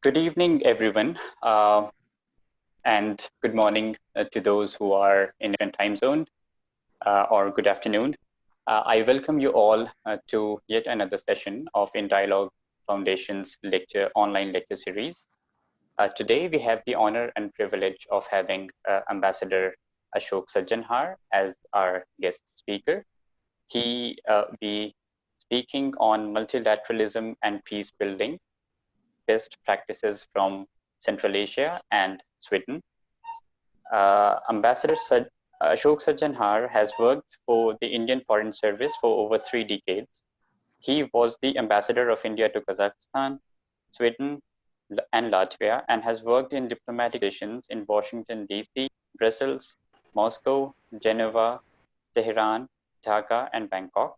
Good evening, everyone, and good morning to those who are in a different time zone, or good afternoon. I welcome you all to yet another session of In Dialogue Foundation's online lecture series. Today, we have the honor and privilege of having Ambassador Ashok Sajjanhar as our guest speaker. He will be speaking on multilateralism and peace building, best practices from Central Asia and Sweden. Ambassador Ashok Sajjanhar has worked for the Indian Foreign Service for over 3 decades. He was the ambassador of India to Kazakhstan, Sweden, and Latvia, and has worked in diplomatic positions in Washington, D.C., Brussels, Moscow, Geneva, Tehran, Dhaka, and Bangkok.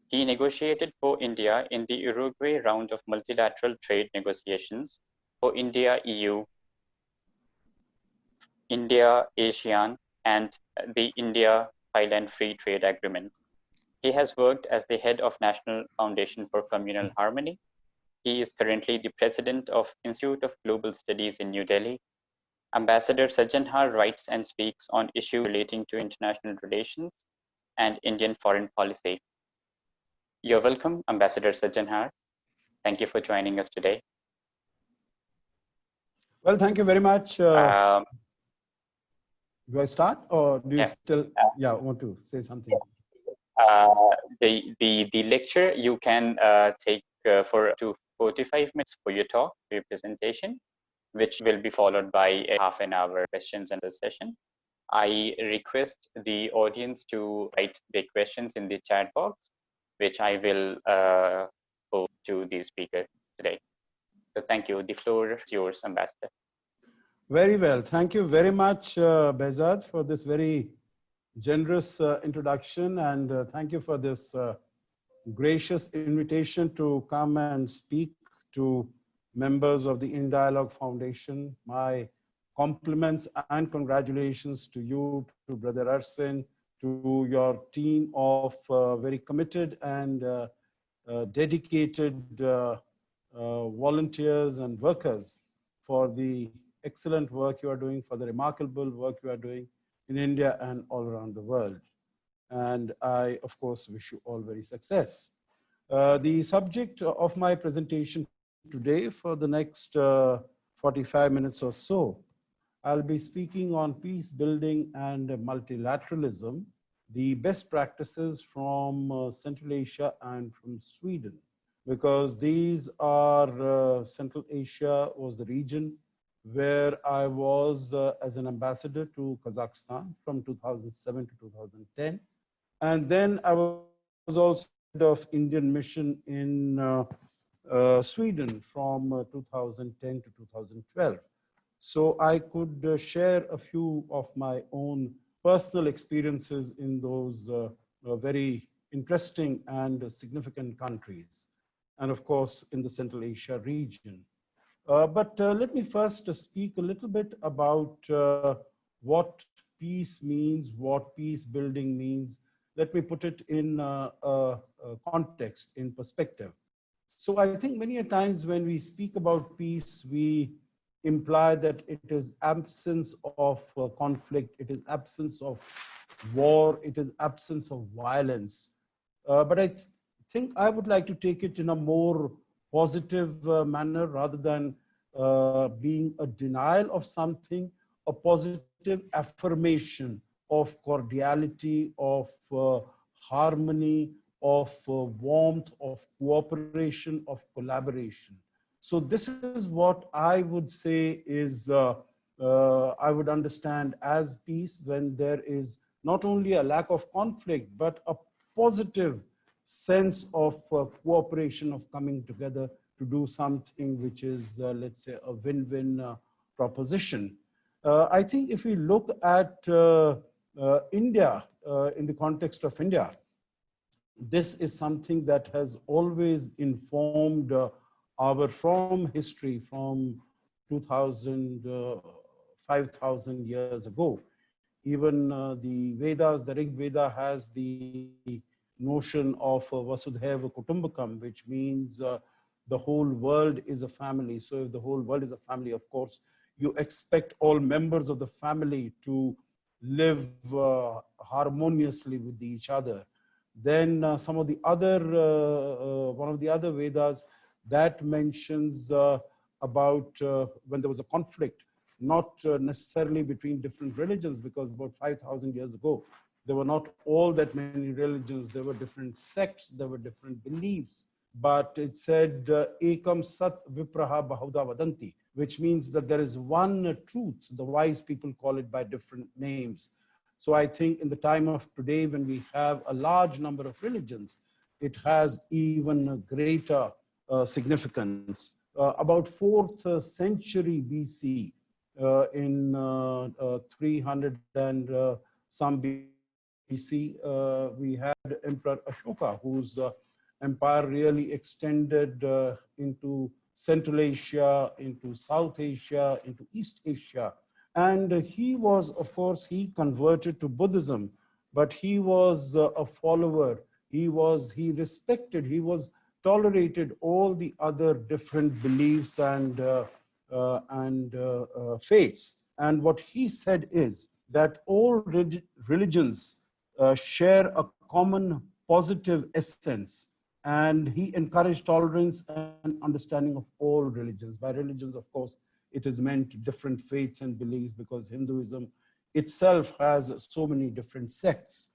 He negotiated for India in the Uruguay round of multilateral trade negotiations for India-EU, India-ASEAN, and the India-Thailand Free Trade Agreement. He has worked as the head of National Foundation for Communal Harmony. He is currently the president of Institute of Global Studies in New Delhi. Ambassador Sajjanhar writes and speaks on issues relating to international relations and Indian foreign policy. You're welcome, Ambassador Sajjanhar. Thank you for joining us today. Well, thank you very much. Do I start, or do you still want to say something? The lecture you can take for up to 45 minutes for your talk, for your presentation, which will be followed by a half an hour questions and answer session. I request the audience to write their questions in the chat box, which I will pose to the speaker today. So thank you. The floor is yours, Ambassador. Very well. Thank you very much, Behzad, for this very generous introduction. And thank you for this gracious invitation to come and speak to members of the In Dialogue Foundation. My compliments and congratulations to you, to Brother Arsin, to your team of very committed and dedicated volunteers and workers for the excellent work you are doing, for the remarkable work you are doing in India and all around the world. And I, of course, wish you all very success. The subject of my presentation today for the next 45 minutes or so, I'll be speaking on peace building and multilateralism, the best practices from Central Asia and from Sweden, because these are, Central Asia was the region where I was as an ambassador to Kazakhstan from 2007 to 2010. And then I was also head of Indian mission in Sweden from 2010 to 2012. So I could share a few of my own personal experiences in those very interesting and significant countries, and of course in the Central Asia region. But let me first speak a little bit about what peace means, what peace building means. Let me put it in a context, in perspective. So I think many a times when we speak about peace, we imply that it is absence of conflict, it is absence of war, it is absence of violence. But I think I would like to take it in a more positive manner rather than being a denial of something, a positive affirmation of cordiality, of harmony, of warmth, of cooperation, of collaboration. So this is what I would say is, I would understand as peace, when there is not only a lack of conflict, but a positive sense of cooperation, of coming together to do something which is, let's say, a win-win proposition. I think if we look at India, in the context of India, this is something that has always informed from history, from 5,000 years ago. Even the Vedas, the Rig Veda has the notion of Vasudhaiva Kutumbakam, which means the whole world is a family. So if the whole world is a family, of course, you expect all members of the family to live harmoniously with each other. Then some of the other, one of the other Vedas that mentions about when there was a conflict, not necessarily between different religions, because about 5,000 years ago, there were not all that many religions, there were different sects, there were different beliefs. But it said, Ekam Sat Vipraha Bahuda Vadanti, which means that there is one truth. The wise people call it by different names. So I think in the time of today, when we have a large number of religions, it has even a greater significance. About 4th century BC, in 300 and some BC, we had Emperor Ashoka, whose empire really extended into Central Asia, into South Asia, into East Asia. And he was, of course, he converted to Buddhism, but he was a follower. He respected, he was tolerated all the other different beliefs and faiths. And what he said is that all religions share a common positive essence. And he encouraged tolerance and understanding of all religions. By religions, of course, it is meant different faiths and beliefs, because Hinduism itself has so many different sects.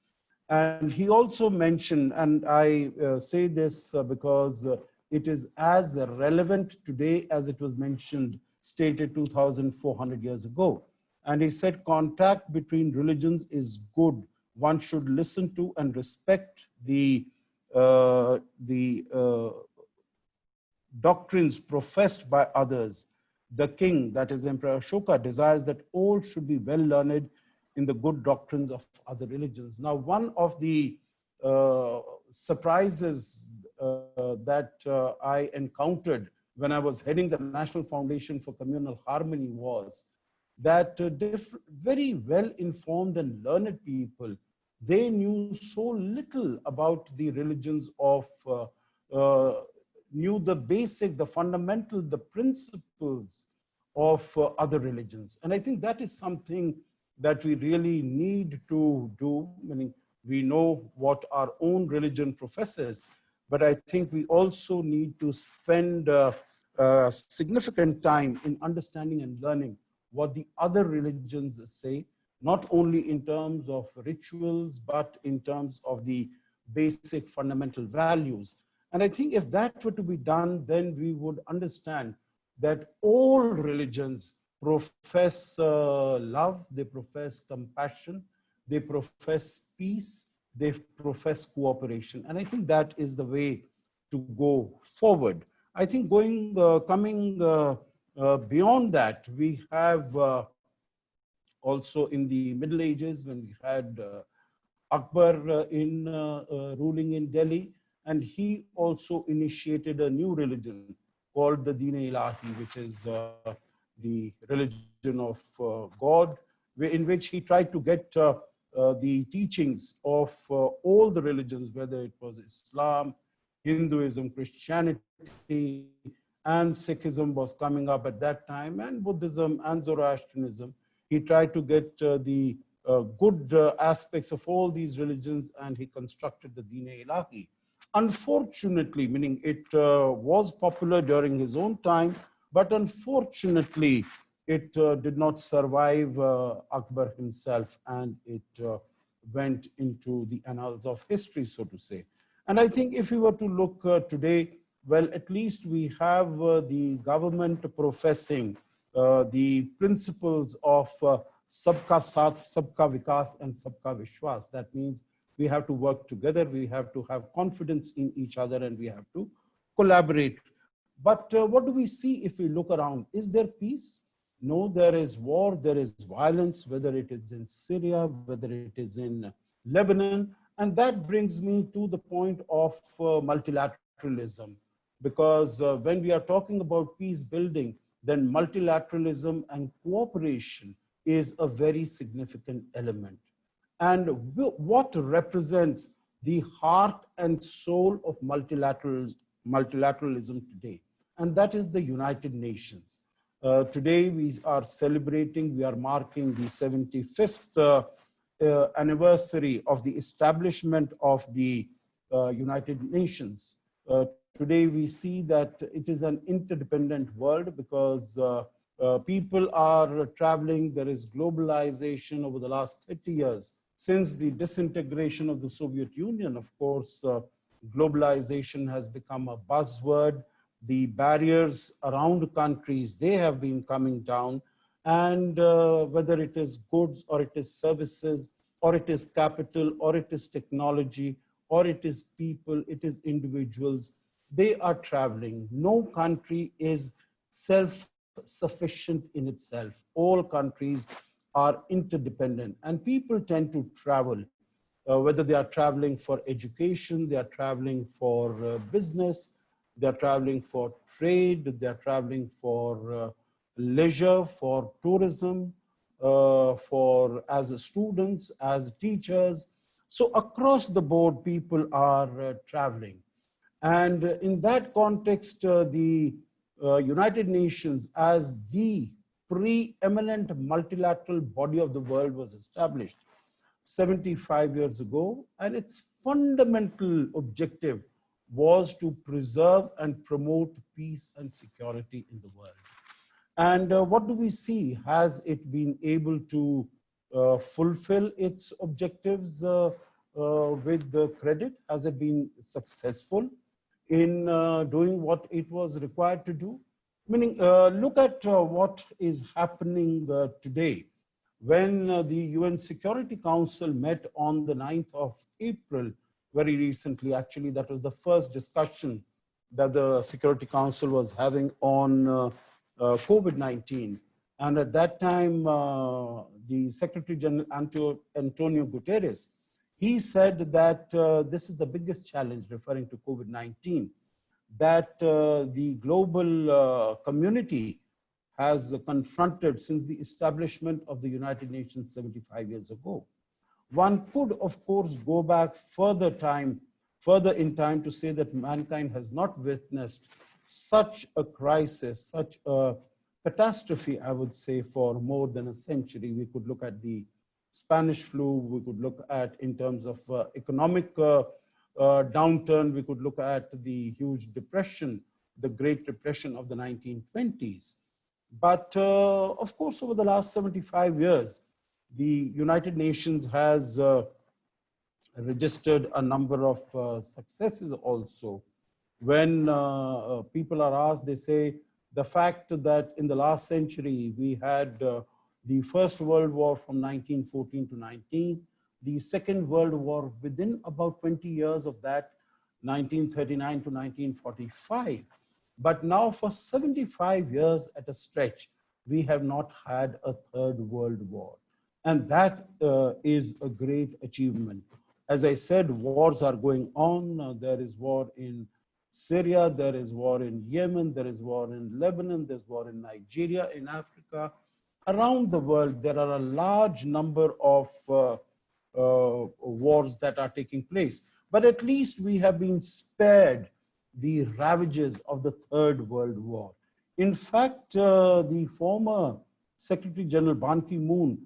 And he also mentioned, and I say this because it is as relevant today as it was mentioned, stated 2,400 years ago. And he said, contact between religions is good. One should listen to and respect the doctrines professed by others. The king, that is Emperor Ashoka, desires that all should be well learned in the good doctrines of other religions. Now, one of the surprises that I encountered when I was heading the National Foundation for Communal Harmony was that very well-informed and learned people, they knew so little about the religions of, knew the basic, the fundamental, the principles of other religions. And I think that is something that we really need to do. Meaning, we know what our own religion professes, but I think we also need to spend significant time in understanding and learning what the other religions say, not only in terms of rituals, but in terms of the basic fundamental values. And I think if that were to be done, then we would understand that all religions profess love, they profess compassion, they profess peace, they profess cooperation. And I think that is the way to go forward. I think coming beyond that, we have also in the Middle Ages, when we had Akbar ruling in Delhi, and he also initiated a new religion called the Din-e-Ilahi, which is the religion of God, in which he tried to get the teachings of all the religions, whether it was Islam, Hinduism, Christianity, and Sikhism was coming up at that time, and Buddhism and Zoroastrianism. He tried to get the good aspects of all these religions, and he constructed the Din-e-Ilahi. Unfortunately, meaning it was popular during his own time, but unfortunately, it did not survive Akbar himself, and it went into the annals of history, so to say. And I think if we were to look today, well, at least we have the government professing the principles of Sabka Saath, Sabka Vikas, and Sabka Vishwas. That means we have to work together, we have to have confidence in each other, and we have to collaborate. But what do we see if we look around? Is there peace? No, there is war, there is violence, whether it is in Syria, whether it is in Lebanon. And that brings me to the point of multilateralism. Because when we are talking about peace building, then multilateralism and cooperation is a very significant element. And what represents the heart and soul of multilateralism today? and that is the United Nations. Today we are celebrating, we are marking the 75th anniversary of the establishment of the United Nations. Today we see that it is an interdependent world because people are traveling. There is globalization over the last 30 years. Since the disintegration of the Soviet Union, of course, globalization has become a buzzword. The barriers around countries, they have been coming down. And whether it is goods or it is services, or it is capital, or it is technology, or it is people, it is individuals, they are traveling. No country is self-sufficient in itself. All countries are interdependent, and people tend to travel, whether they are traveling for education, they are traveling for business, they are traveling for trade, they are traveling for leisure, for tourism, for as students, as teachers. So across the board, people are traveling. And in that context, the United Nations as the preeminent multilateral body of the world was established 75 years ago, and its fundamental objective was to preserve and promote peace and security in the world. And what do we see? Has it been able to fulfill its objectives with the credit? Has it been successful in doing what it was required to do? Meaning, look at what is happening today. When the UN Security Council met on the 9th of April, very recently, actually, that was the first discussion that the Security Council was having on COVID-19. And at that time, the Secretary General Antonio Guterres, he said that this is the biggest challenge, referring to COVID-19, that the global community has confronted since the establishment of the United Nations 75 years ago. One could, of course, go back further in time to say that mankind has not witnessed such a crisis, such a catastrophe, I would say, for more than a century. We could look at the Spanish flu, we could look at in terms of economic downturn, we could look at the huge depression, the Great Depression of the 1920s. But of course, over the last 75 years, the United Nations has registered a number of successes also. When people are asked, they say the fact that in the last century, we had the First World War from 1914 to 19, the Second World War within about 20 years of that, 1939 to 1945. But now for 75 years at a stretch, we have not had a Third World War. And that is a great achievement. As I said, wars are going on. There is war in Syria, there is war in Yemen, there is war in Lebanon, there's war in Nigeria, in Africa. Around the world, there are a large number of wars that are taking place. But at least we have been spared the ravages of the Third World War. In fact, the former Secretary General Ban Ki-moon,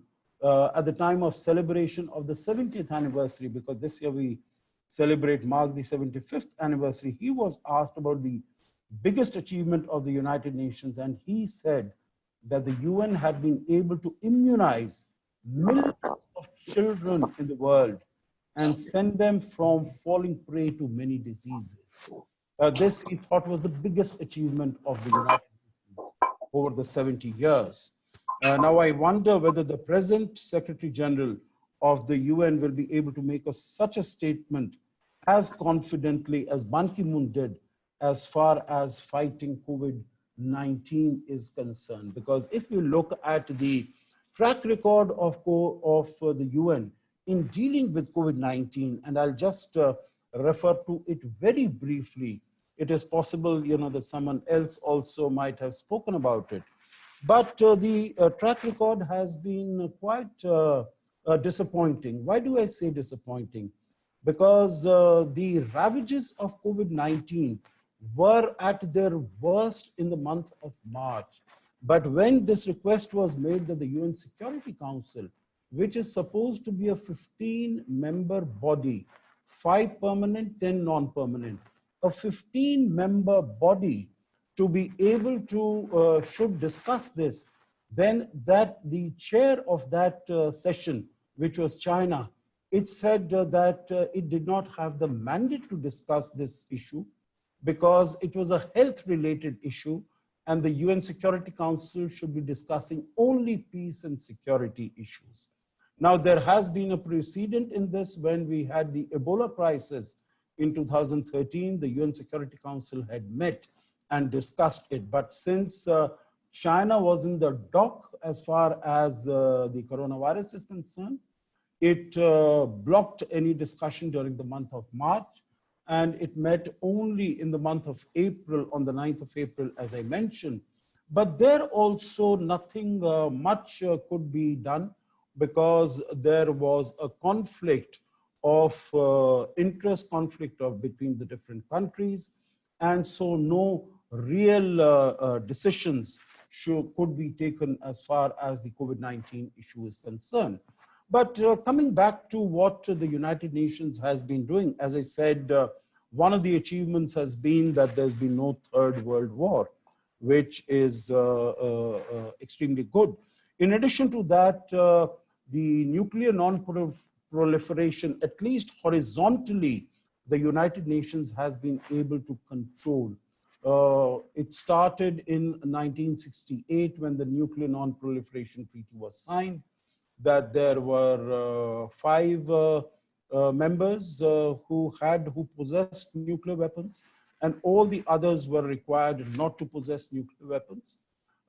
at the time of celebration of the 70th anniversary, because this year we mark the 75th anniversary, he was asked about the biggest achievement of the United Nations, and he said that the UN had been able to immunize millions of children in the world and send them from falling prey to many diseases. This, he thought, was the biggest achievement of the United Nations over the 70 years. Now, I wonder whether the present Secretary General of the UN will be able to make such a statement as confidently as Ban Ki-moon did as far as fighting COVID-19 is concerned. Because if you look at the track record of the UN in dealing with COVID-19, and I'll just refer to it very briefly. It is possible, that someone else also might have spoken about it. But the track record has been quite disappointing. Why do I say disappointing? Because the ravages of COVID-19 were at their worst in the month of March. But when this request was made that the UN Security Council, which is supposed to be a 15-member body, 5 permanent, 10 non-permanent, a 15-member body to be able to should discuss this, then that the chair of that session, which was China, it said that it did not have the mandate to discuss this issue because it was a health-related issue, and the UN Security Council should be discussing only peace and security issues. Now, there has been a precedent in this when we had the Ebola crisis in 2013. The UN Security Council had met and discussed it. But since China was in the dock as far as the coronavirus is concerned, it blocked any discussion during the month of March, and it met only in the month of April, on the 9th of April, as I mentioned. But there also nothing much could be done because there was a conflict of interest, conflict between the different countries, and so no real decisions could be taken as far as the COVID-19 issue is concerned. But coming back to what the United Nations has been doing, as I said, one of the achievements has been that there's been no third world war, which is extremely good. In addition to that, the nuclear non-proliferation, at least horizontally, the United Nations has been able to control. It started in 1968 when the Nuclear Non-Proliferation Treaty was signed, that there were 5 members who possessed nuclear weapons, and all the others were required not to possess nuclear weapons.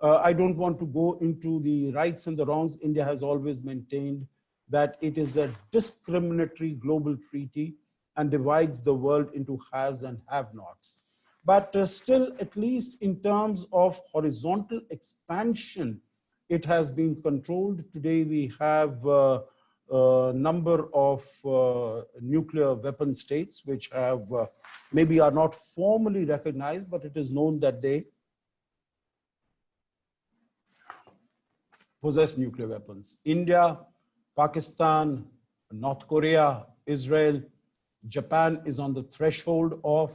I don't want to go into the rights and the wrongs. India has always maintained that it is a discriminatory global treaty and divides the world into haves and have-nots. But still, at least in terms of horizontal expansion, it has been controlled. Today, we have a number of nuclear weapon states which have maybe are not formally recognized, but it is known that they possess nuclear weapons. India, Pakistan, North Korea, Israel, Japan is on the threshold of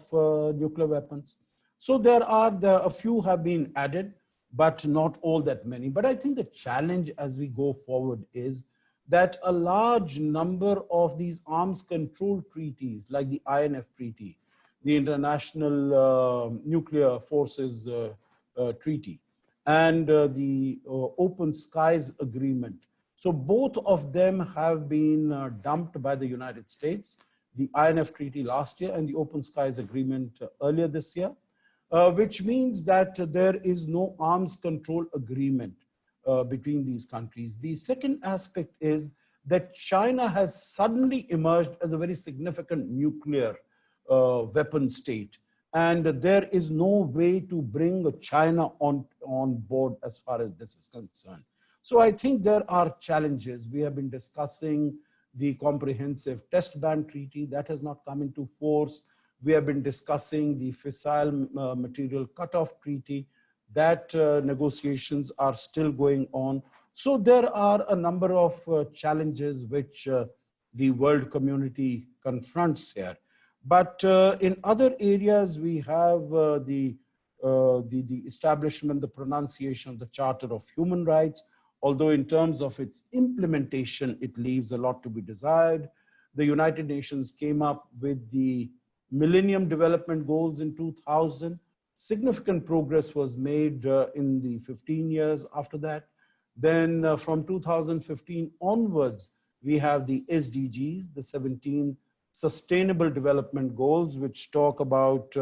nuclear weapons. So there are a few have been added, but not all that many. But I think the challenge as we go forward is that a large number of these arms control treaties, like the INF Treaty, the International Nuclear Forces Treaty, and the Open Skies Agreement. So both of them have been dumped by the United States, the INF Treaty last year and the Open Skies Agreement earlier this year, which means that there is no arms control agreement between these countries. The second aspect is that China has suddenly emerged as a very significant nuclear weapon state. And there is no way to bring China on board as far as this is concerned. So I think there are challenges. We have been discussing the Comprehensive Test Ban Treaty that has not come into force. We have been discussing the Fissile Material Cutoff Treaty. That negotiations are still going on. So there are a number of challenges which the world community confronts here. But in other areas, we have the establishment, the pronunciation of the Charter of Human Rights, although in terms of its implementation, it leaves a lot to be desired. The United Nations came up with the Millennium Development Goals in 2000. Significant progress was made in the 15 years after that. Then from 2015 onwards, we have the SDGs, the 17 Sustainable Development Goals, which talk about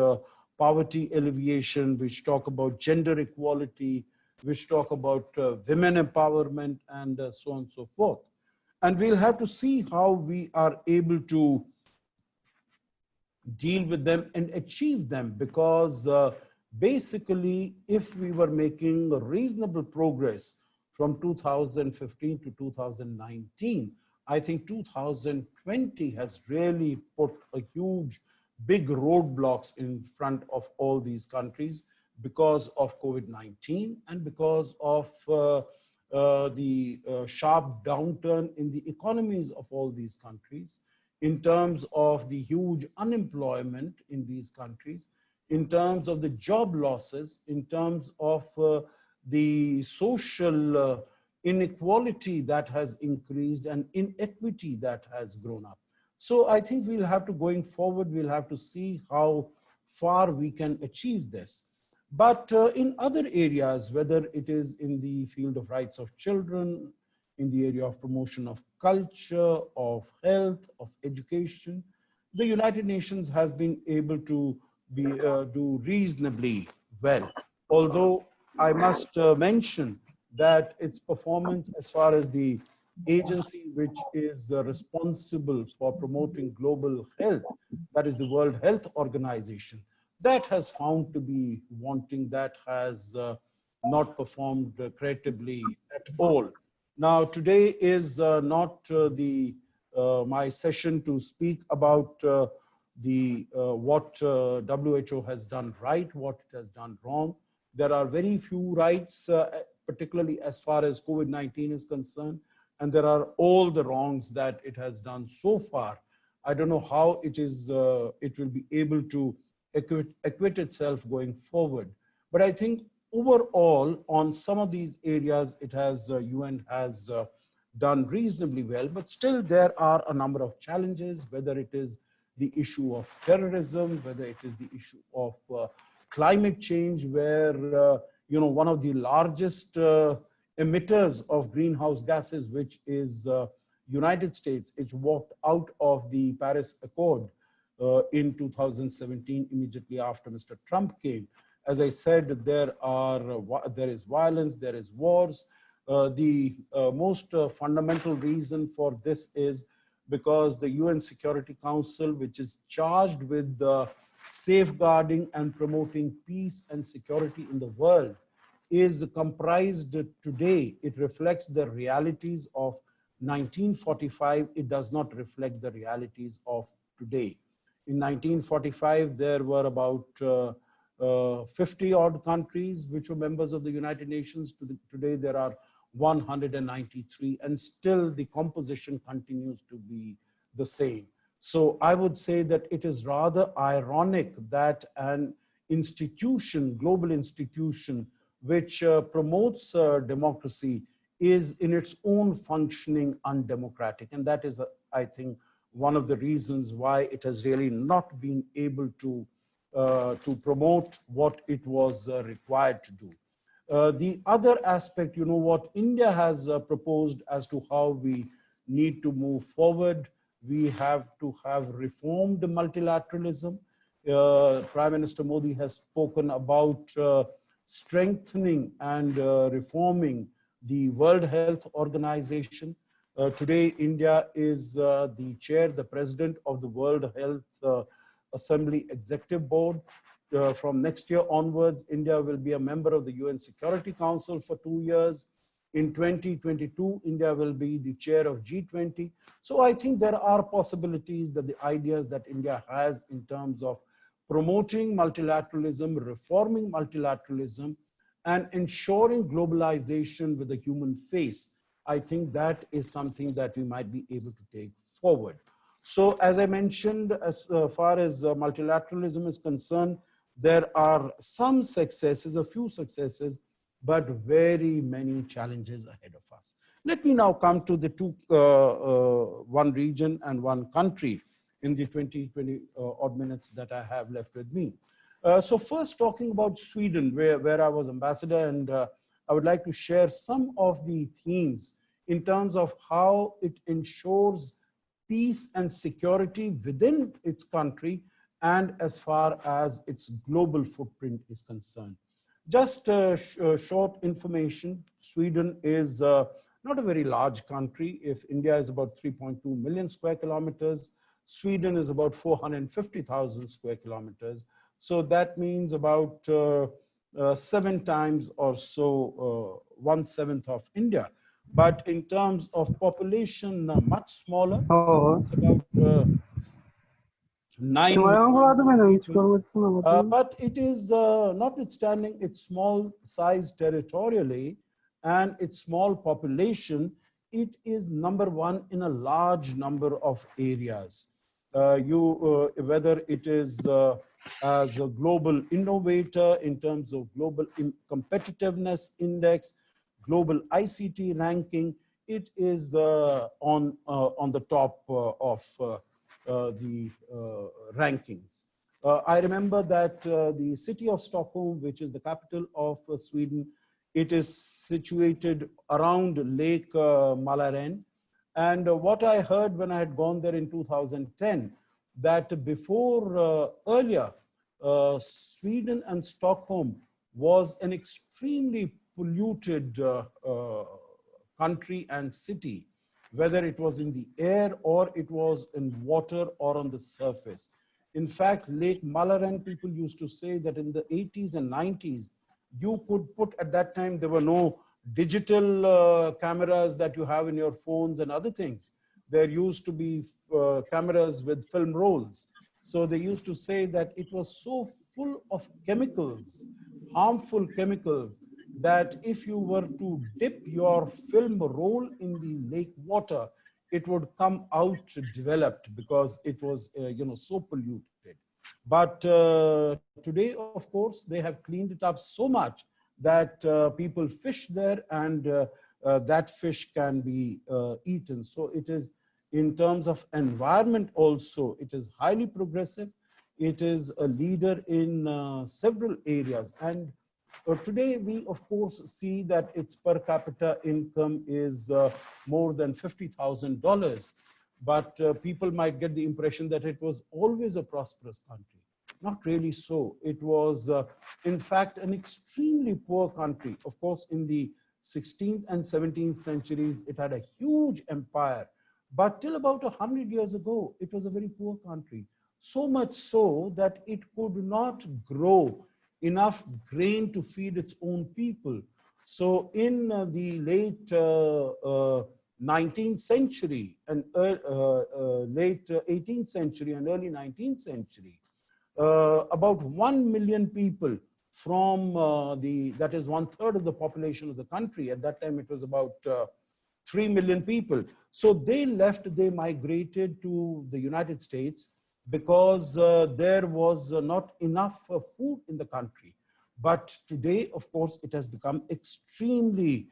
poverty alleviation, which talk about gender equality, which talk about women empowerment, and so on and so forth. And we'll have to see how we are able to deal with them and achieve them, because basically, if we were making reasonable progress from 2015 to 2019, I think 2020 has really put a huge big roadblocks in front of all these countries because of COVID-19 and because of the sharp downturn in the economies of all these countries, in terms of the huge unemployment in these countries, in terms of the job losses, in terms of the social inequality that has increased and inequity that has grown up. So I think we'll have to, going forward, we'll have to see how far we can achieve this. But in other areas, whether it is in the field of rights of children, in the area of promotion of culture, of health, of education, the United Nations has been able to do reasonably well. Although I must mention that its performance as far as the agency which is responsible for promoting global health, that is the World Health Organization, that has found to be wanting, that has not performed creditably at all. Now, today is not my session to speak about what WHO has done right, what it has done wrong. There are very few rights, particularly as far as COVID-19 is concerned, and there are all the wrongs that it has done so far. I don't know how it will be able to acquit itself going forward. But I think overall, on some of these areas, it has, UN has done reasonably well, but still there are a number of challenges, whether it is the issue of terrorism, whether it is the issue of climate change, where one of the largest emitters of greenhouse gases, which is United States, it walked out of the Paris Accord in 2017, immediately after Mr. Trump came. As I said, there is violence, there is wars. The most fundamental reason for this is because the UN Security Council, which is charged with safeguarding and promoting peace and security in the world, is comprised today. It reflects the realities of 1945. It does not reflect the realities of today. In 1945, there were about 50 odd countries which were members of the United Nations. Today, there are 193, and still the composition continues to be the same. So I would say that it is rather ironic that an institution, global institution, which promotes democracy is in its own functioning undemocratic. And that is, I think, one of the reasons why it has really not been able to promote what it was required to do. The other aspect, what India has proposed as to how we need to move forward, we have to have reformed multilateralism. Prime Minister Modi has spoken about strengthening and reforming the World Health Organization. Today, India is the chair, the president of the World Health Assembly Executive Board. From next year onwards, India will be a member of the UN Security Council for 2 years. In 2022, India will be the chair of G20. So I think there are possibilities that the ideas that India has in terms of promoting multilateralism, reforming multilateralism, and ensuring globalization with a human face, I think that is something that we might be able to take forward. So as I mentioned, as far as multilateralism is concerned, there are some successes, a few successes, but very many challenges ahead of us. Let me now come to the one region and one country in the 20 odd minutes that I have left with me. So first, talking about Sweden, where I was ambassador, and I would like to share some of the themes in terms of how it ensures peace and security within its country and as far as its global footprint is concerned. Just short information, Sweden is not a very large country. If India is about 3.2 million square kilometers, Sweden is about 450,000 square kilometers. So that means about 7 times or so, 1/7 of India. But in terms of population, much smaller. It's about 9 million people. But it is, notwithstanding its small size territorially and its small population, it is number one in a large number of areas. Whether it is as a global innovator in terms of global competitiveness index, global ICT ranking, it is on the top of the rankings. I remember that the city of Stockholm, which is the capital of Sweden, it is situated around Lake Malaren. And what I heard when I had gone there in 2010, that before earlier, Sweden and Stockholm was an extremely polluted country and city, whether it was in the air or it was in water or on the surface. In fact, Lake Malaren, people used to say that in the 80s and 90s, you could put, at that time, there were no digital cameras that you have in your phones and other things. There used to be cameras with film rolls. So they used to say that it was so full of chemicals, harmful chemicals, that if you were to dip your film roll in the lake water, it would come out developed because it was so polluted. But today, of course, they have cleaned it up so much that people fish there, and that fish can be eaten. So it is, in terms of environment also, it is highly progressive. It is a leader in several areas. And today, we, of course, see that its per capita income is more than $50,000. But people might get the impression that it was always a prosperous country. Not really so. It was, in fact, an extremely poor country. Of course, in the 16th and 17th centuries, it had a huge empire. But till about 100 years ago, it was a very poor country. So much so that it could not grow enough grain to feed its own people. So in the late 19th century and late 18th century and early 19th century, about 1 million people from that is 1/3 of the population of the country. At that time, it was about 3 million people. So they left, they migrated to the United States because there was not enough food in the country. But today, of course, it has become extremely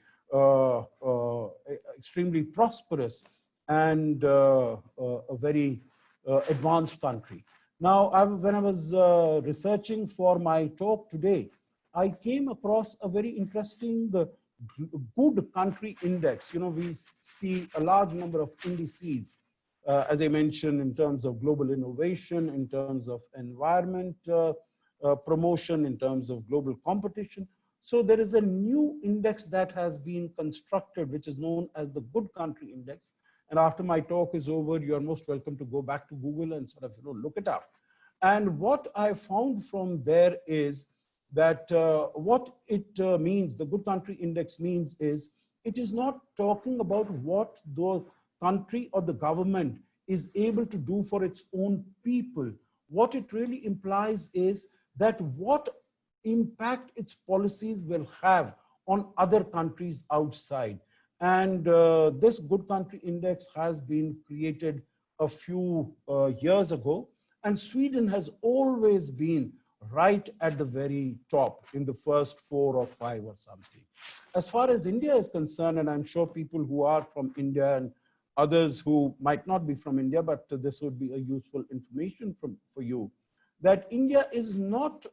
extremely prosperous and a very advanced country. Now, when I was researching for my talk today, I came across a very interesting good country index. We see a large number of indices, as I mentioned, in terms of global innovation, in terms of environment promotion, in terms of global competition. So there is a new index that has been constructed, which is known as the Good Country Index. And after my talk is over, you are most welcome to go back to Google and sort of look it up. And what I found from there is that what it means, the Good Country Index means is, it is not talking about what the country or the government is able to do for its own people. What it really implies is that what impact its policies will have on other countries outside. And this Good Country Index has been created a few years ago. And Sweden has always been right at the very top in the first 4 or 5 or something. As far as India is concerned, and I'm sure people who are from India and others who might not be from India, but this would be a useful information for you, that India is not,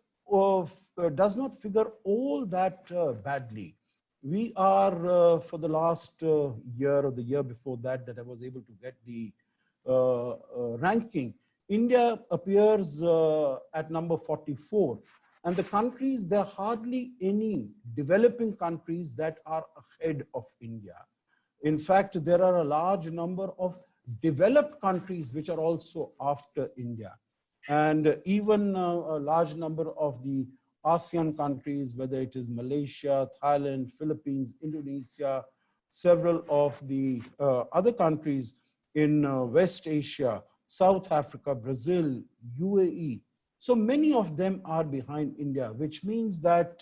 does not figure all that badly. We are, for the last year or the year before that, I was able to get the ranking, India appears at number 44. And the countries, there are hardly any developing countries that are ahead of India. In fact, there are a large number of developed countries which are also after India. And even a large number of the ASEAN countries, whether it is Malaysia, Thailand, Philippines, Indonesia, several of the other countries in West Asia, South Africa, Brazil, UAE. So many of them are behind India, which means that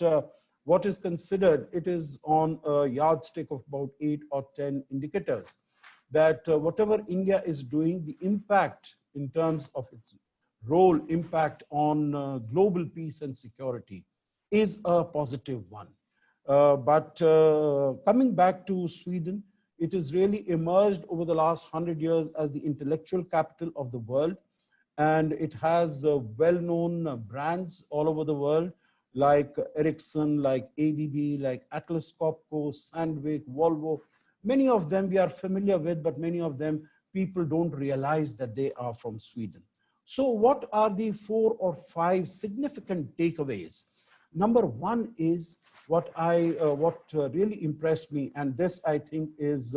what is considered, it is on a yardstick of about 8 or 10 indicators, that whatever India is doing, the impact in terms of its role, impact on global peace and security is a positive one. But coming back to Sweden, it has really emerged over the last 100 years as the intellectual capital of the world. And it has well-known brands all over the world, like Ericsson, like ABB, like Atlas Copco, Sandvik, Volvo. Many of them we are familiar with, but many of them people don't realize that they are from Sweden. So what are the 4 or 5 significant takeaways? Number one is what really impressed me, and this I think is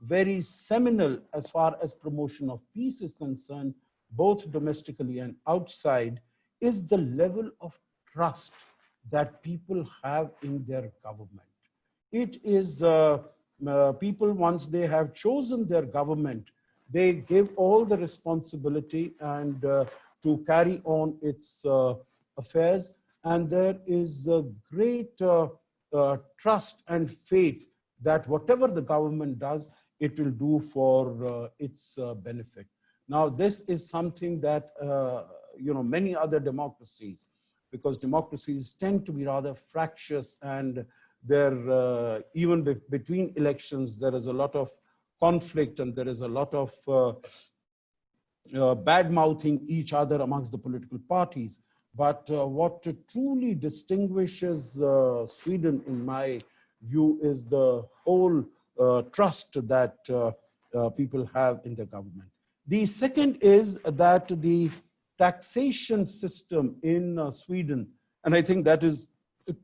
very seminal as far as promotion of peace is concerned, both domestically and outside, is the level of trust that people have in their government. It is people, once they have chosen their government, they give all the responsibility and to carry on its affairs. And there is a great trust and faith that whatever the government does, it will do for its benefit. Now, this is something that many other democracies, because democracies tend to be rather fractious, and there even between elections there is a lot of conflict and there is a lot of bad mouthing each other amongst the political parties. But what truly distinguishes Sweden, in my view, is the whole trust that people have in the government. The second is that the taxation system in Sweden, and I think that is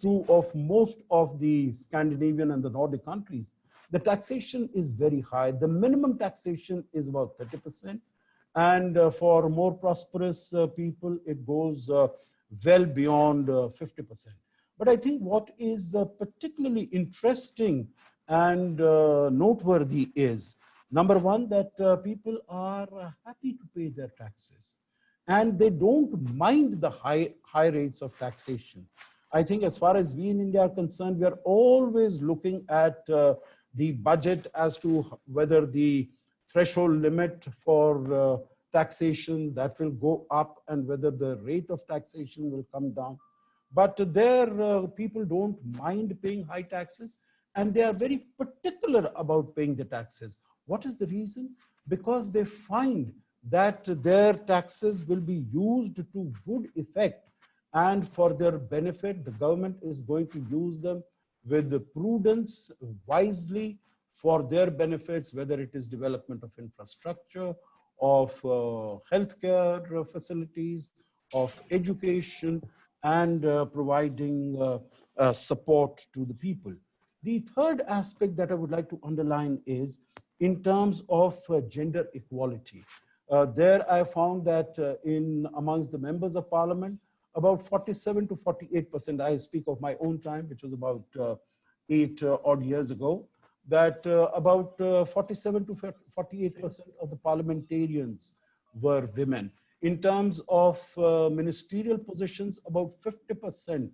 true of most of the Scandinavian and the Nordic countries, the taxation is very high. The minimum taxation is about 30%. And for more prosperous people, it goes well beyond 50%. But I think what is particularly interesting and noteworthy is, number one, that people are happy to pay their taxes. And they don't mind the high rates of taxation. I think as far as we in India are concerned, we are always looking at the budget as to whether the threshold limit for taxation that will go up and whether the rate of taxation will come down. But there people don't mind paying high taxes, and they are very particular about paying the taxes. What is the reason? Because they find that their taxes will be used to good effect, and for their benefit, the government is going to use them with the prudence, wisely, for their benefits, whether it is development of infrastructure, of healthcare facilities, of education, and providing support to the people. The third aspect that I would like to underline is in terms of gender equality. There I found that amongst the members of parliament, about 47 to 48%, I speak of my own time, which was about 8 odd years ago, that about 47 to 48% of the parliamentarians were women. In terms of ministerial positions, about 50%.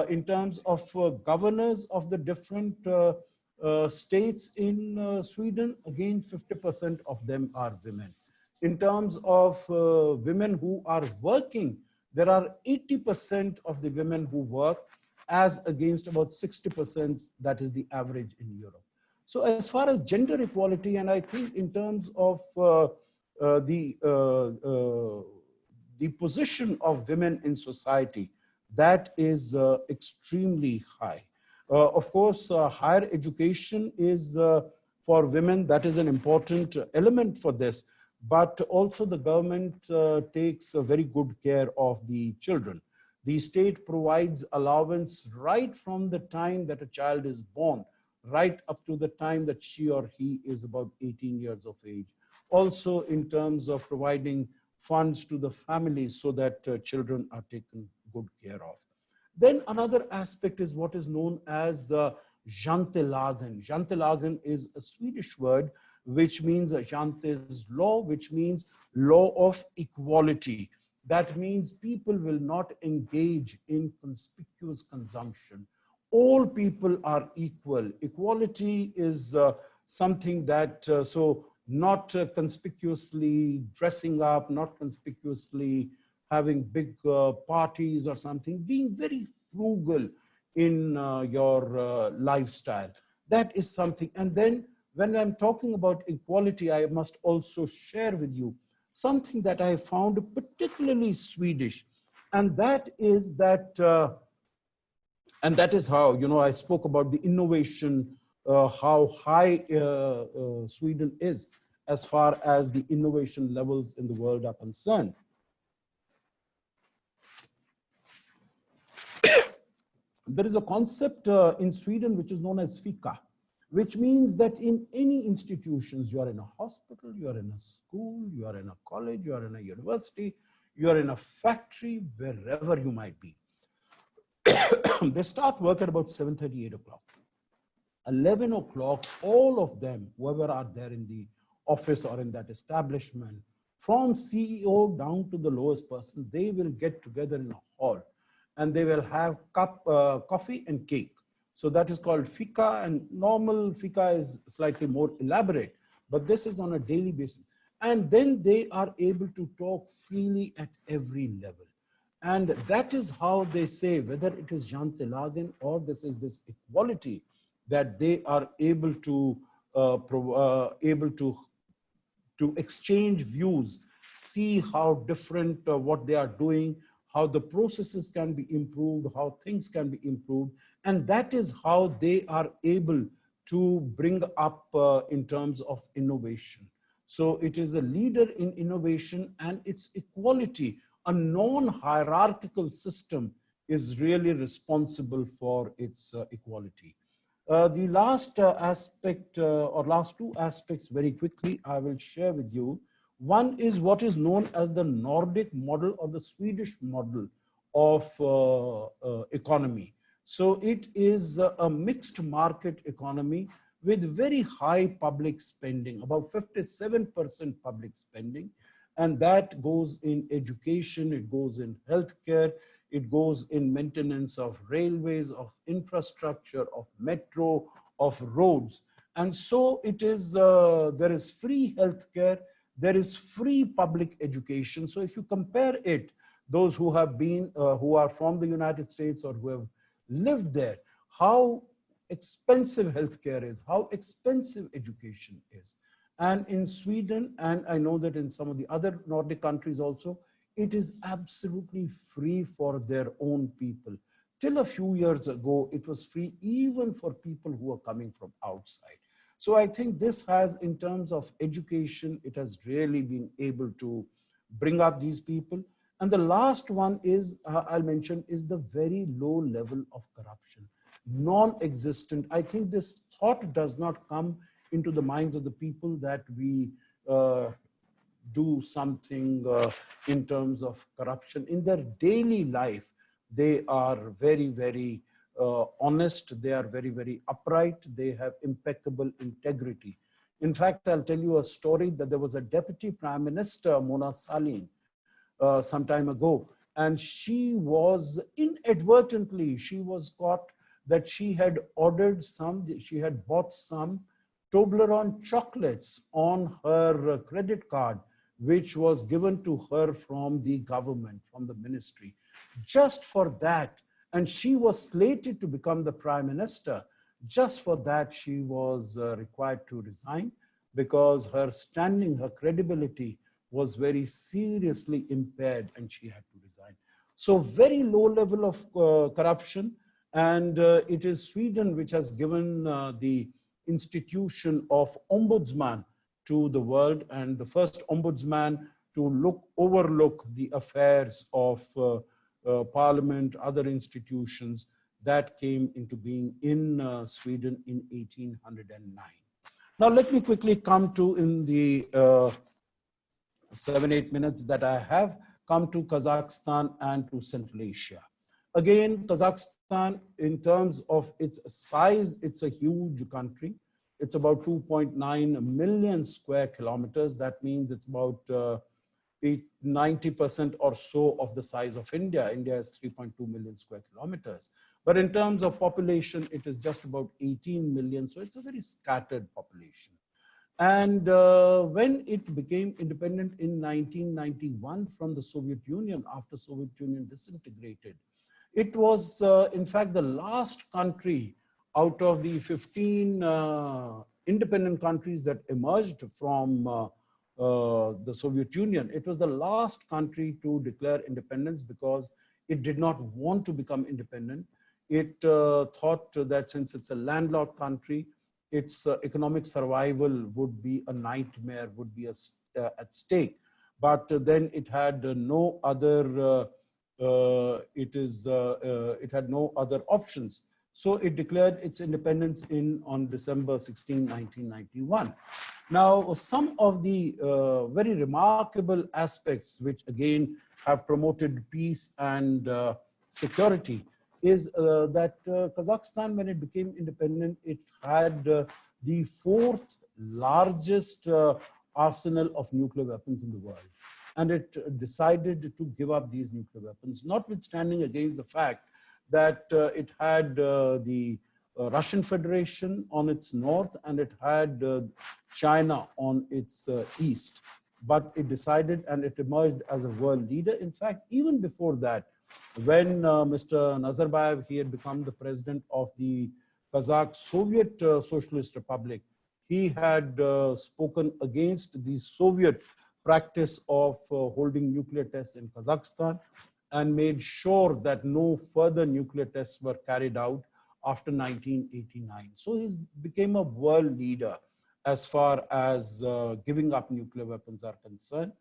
In terms of governors of the different states in Sweden, again, 50% of them are women. In terms of women who are working, there are 80% of the women who work, as against about 60%, that is the average in Europe. So as far as gender equality, and I think in terms of the position of women in society, that is extremely high. Of course, higher education is for women, that is an important element for this, but also the government takes a very good care of the children. The state provides allowance right from the time that a child is born, right up to the time that she or he is about 18 years of age. Also in terms of providing funds to the families so that children are taken good care of. Then another aspect is what is known as the jantelagen. Jantelagen is a Swedish word which means Jante's law, which means law of equality. That means people will not engage in conspicuous consumption. All people are equal. Equality is something that, so not conspicuously dressing up, not conspicuously having big parties or something, being very frugal in your lifestyle. That is something. And then when I'm talking about equality, I must also share with you something that I found particularly Swedish. And that is that, and that is how, you know, I spoke about the innovation, how high Sweden is as far as the innovation levels in the world are concerned. There is a concept in Sweden which is known as fika, which means that in any institutions, you are in a hospital, you are in a school, you are in a college, you are in a university, you are in a factory, wherever you might be. They start work at about 7:30, 8 o'clock. 11 o'clock, all of them, whoever are there in the office or in that establishment, from CEO down to the lowest person, they will get together in a hall and they will have coffee and cake. So that is called fika, and normal fika is slightly more elaborate, but this is on a daily basis. And then they are able to talk freely at every level. And that is how they say, whether it is Jantelagen or this is this equality, that they are able to exchange views, see how different what they are doing, how the processes can be improved, how things can be improved. And that is how they are able to bring up in terms of innovation. So it is a leader in innovation, and its equality, a non-hierarchical system, is really responsible for its equality. The last aspect, or last two aspects very quickly, I will share with you. One is what is known as the Nordic model or the Swedish model of economy. So it is a mixed market economy with very high public spending, about 57% public spending. And that goes in education, it goes in healthcare, it goes in maintenance of railways, of infrastructure, of metro, of roads. And so it is, there is free healthcare, there is free public education. So if you compare it, those who have been, who are from the United States or who have lived there, how expensive healthcare is, how expensive education is. And in Sweden, and I know that in some of the other Nordic countries also, it is absolutely free for their own people. Till a few years ago, it was free even for people who are coming from outside. So I think this has, in terms of education, it has really been able to bring up these people. And the last one is, I'll mention, is the very low level of corruption, non-existent. I think this thought does not come into the minds of the people that we do something in terms of corruption. In their daily life, they are very, very honest. They are very, very upright. They have impeccable integrity. In fact, I'll tell you a story that there was a deputy prime minister, Mona Sahlin, some time ago, and she was inadvertently, she was caught that she had ordered some, she had bought some Toblerone chocolates on her credit card, which was given to her from the government, from the ministry, just for that. And she was slated to become the prime minister. Just for that, she was required to resign, because her standing, her credibility was very seriously impaired, and she had to resign. So very low level of corruption. And it is Sweden which has given the institution of ombudsman to the world, and the first ombudsman to overlook the affairs of parliament, other institutions, that came into being in Sweden in 1809. Now let me quickly come to, in the 7-8 minutes that I have, come to Kazakhstan and to Central Asia. Again, Kazakhstan, in terms of its size, it's a huge country. It's about 2.9 million square kilometers. That means it's about 90% or so of the size of India. India is 3.2 million square kilometers. But in terms of population, it is just about 18 million. So it's a very scattered population. And when it became independent in 1991 from the Soviet Union, after Soviet Union disintegrated, it was in fact the last country out of the 15 independent countries that emerged from the Soviet Union. It was the last country to declare independence because it did not want to become independent. It thought that since it's a landlocked country, its economic survival would be a nightmare, would be at stake. But then it had no other. It had no other options. So it declared its independence on December 16, 1991. Now, some of the very remarkable aspects which again have promoted peace and security is that Kazakhstan, when it became independent, it had the fourth largest arsenal of nuclear weapons in the world. And it decided to give up these nuclear weapons, notwithstanding against the fact that it had the Russian Federation on its north and it had China on its east. But it decided and it emerged as a world leader. In fact, even before that, when Mr. Nazarbayev, he had become the president of the Kazakh Soviet Socialist Republic, he had spoken against the Soviet practice of holding nuclear tests in Kazakhstan and made sure that no further nuclear tests were carried out after 1989. So he became a world leader as far as giving up nuclear weapons are concerned.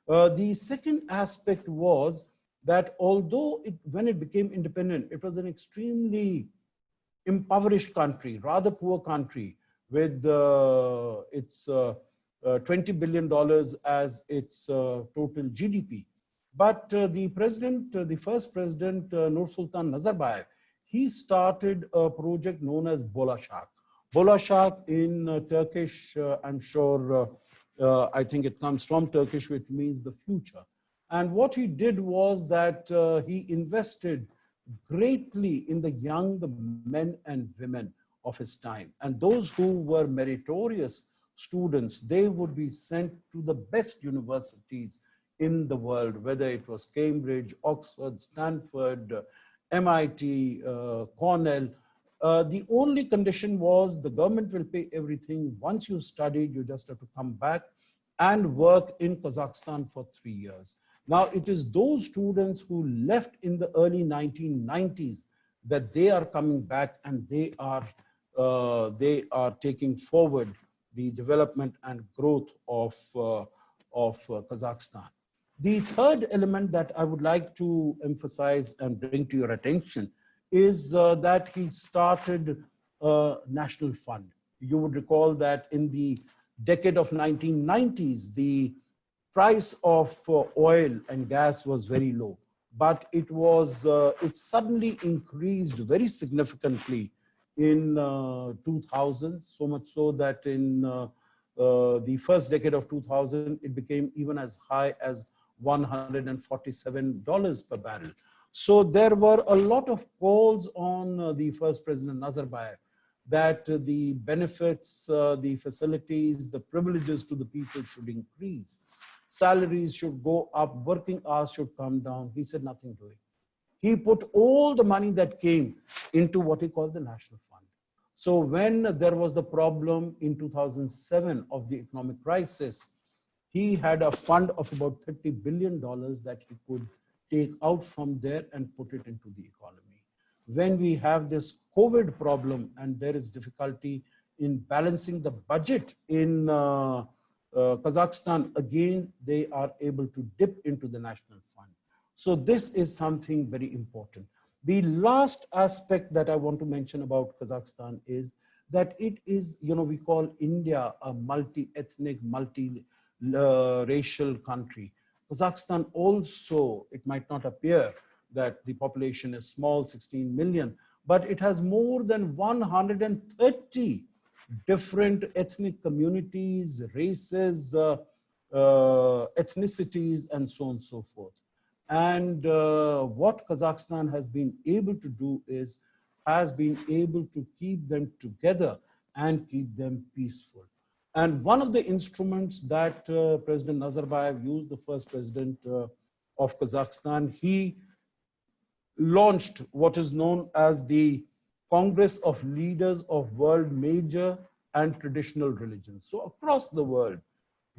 The second aspect was that although when it became independent, it was an extremely impoverished country, rather poor country, with its $20 billion as its total GDP. But the first president, Nursultan Nazarbayev, he started a project known as Bolashak. Bolashak in Turkish, I'm sure, I think it comes from Turkish, which means the future. And what he did was that he invested greatly in the young men and women of his time. And those who were meritorious students, they would be sent to the best universities in the world, whether it was Cambridge, Oxford, Stanford, MIT, Cornell. The only condition was the government will pay everything. Once you've studied, you just have to come back and work in Kazakhstan for 3 years. Now, it is those students who left in the early 1990s that they are coming back and they are taking forward the development and growth of Kazakhstan. The third element that I would like to emphasize and bring to your attention is that he started a national fund. You would recall that in the decade of 1990s, the price of oil and gas was very low, but it suddenly increased very significantly in 2000, so much so that in the first decade of 2000, it became even as high as $147 per barrel. So there were a lot of calls on the first president Nazarbayev that the benefits, the facilities, the privileges to the people should increase. Salaries should go up, working hours should come down. He said nothing doing. He put all the money that came into what he called the National Fund. So when there was the problem in 2007 of the economic crisis, he had a fund of about $30 billion that he could take out from there and put it into the economy. When we have this COVID problem and there is difficulty in balancing the budget in Kazakhstan, again, they are able to dip into the national fund. So this is something very important. The last aspect that I want to mention about Kazakhstan is that it is, we call India a multi-ethnic, multi-racial country. Kazakhstan also, it might not appear that the population is small, 16 million, but it has more than 130 different ethnic communities, races, ethnicities, and so on and so forth. And what Kazakhstan has been able to do is, has been able to keep them together and keep them peaceful. And one of the instruments that President Nazarbayev used, the first president of Kazakhstan, he launched what is known as the Congress of Leaders of World Major and Traditional Religions. So across the world,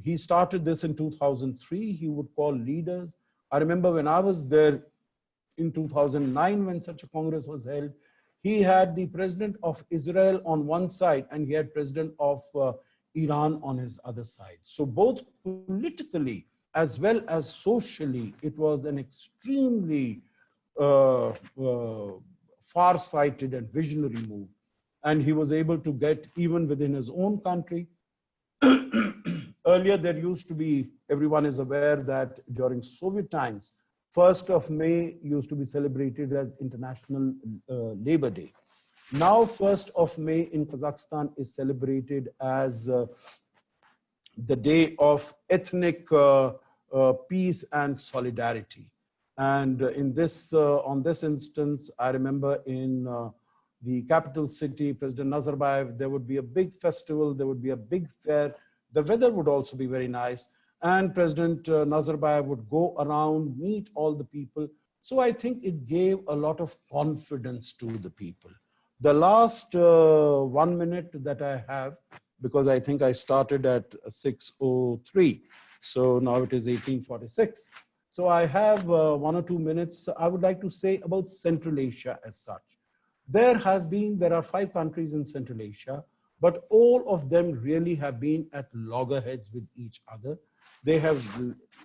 he started this in 2003. He would call leaders. I remember when I was there in 2009, when such a Congress was held, he had the president of Israel on one side and he had president of Iran on his other side. So both politically as well as socially, it was an extremely far-sighted and visionary move. And he was able to get, even within his own country, earlier there used to be, everyone is aware that during Soviet times, 1st of May used to be celebrated as International Labor Day. Now 1st of May in Kazakhstan is celebrated as the day of ethnic peace and solidarity. And in this, on this instance, I remember in the capital city, President Nazarbayev, there would be a big festival, there would be a big fair. The weather would also be very nice. And President Nazarbayev would go around, meet all the people. So I think it gave a lot of confidence to the people. The last 1 minute that I have, because I think I started at 6:03, so now it is 18:46. So I have 1 or 2 minutes. I would like to say about Central Asia as such. There are 5 countries in Central Asia, but all of them really have been at loggerheads with each other. They have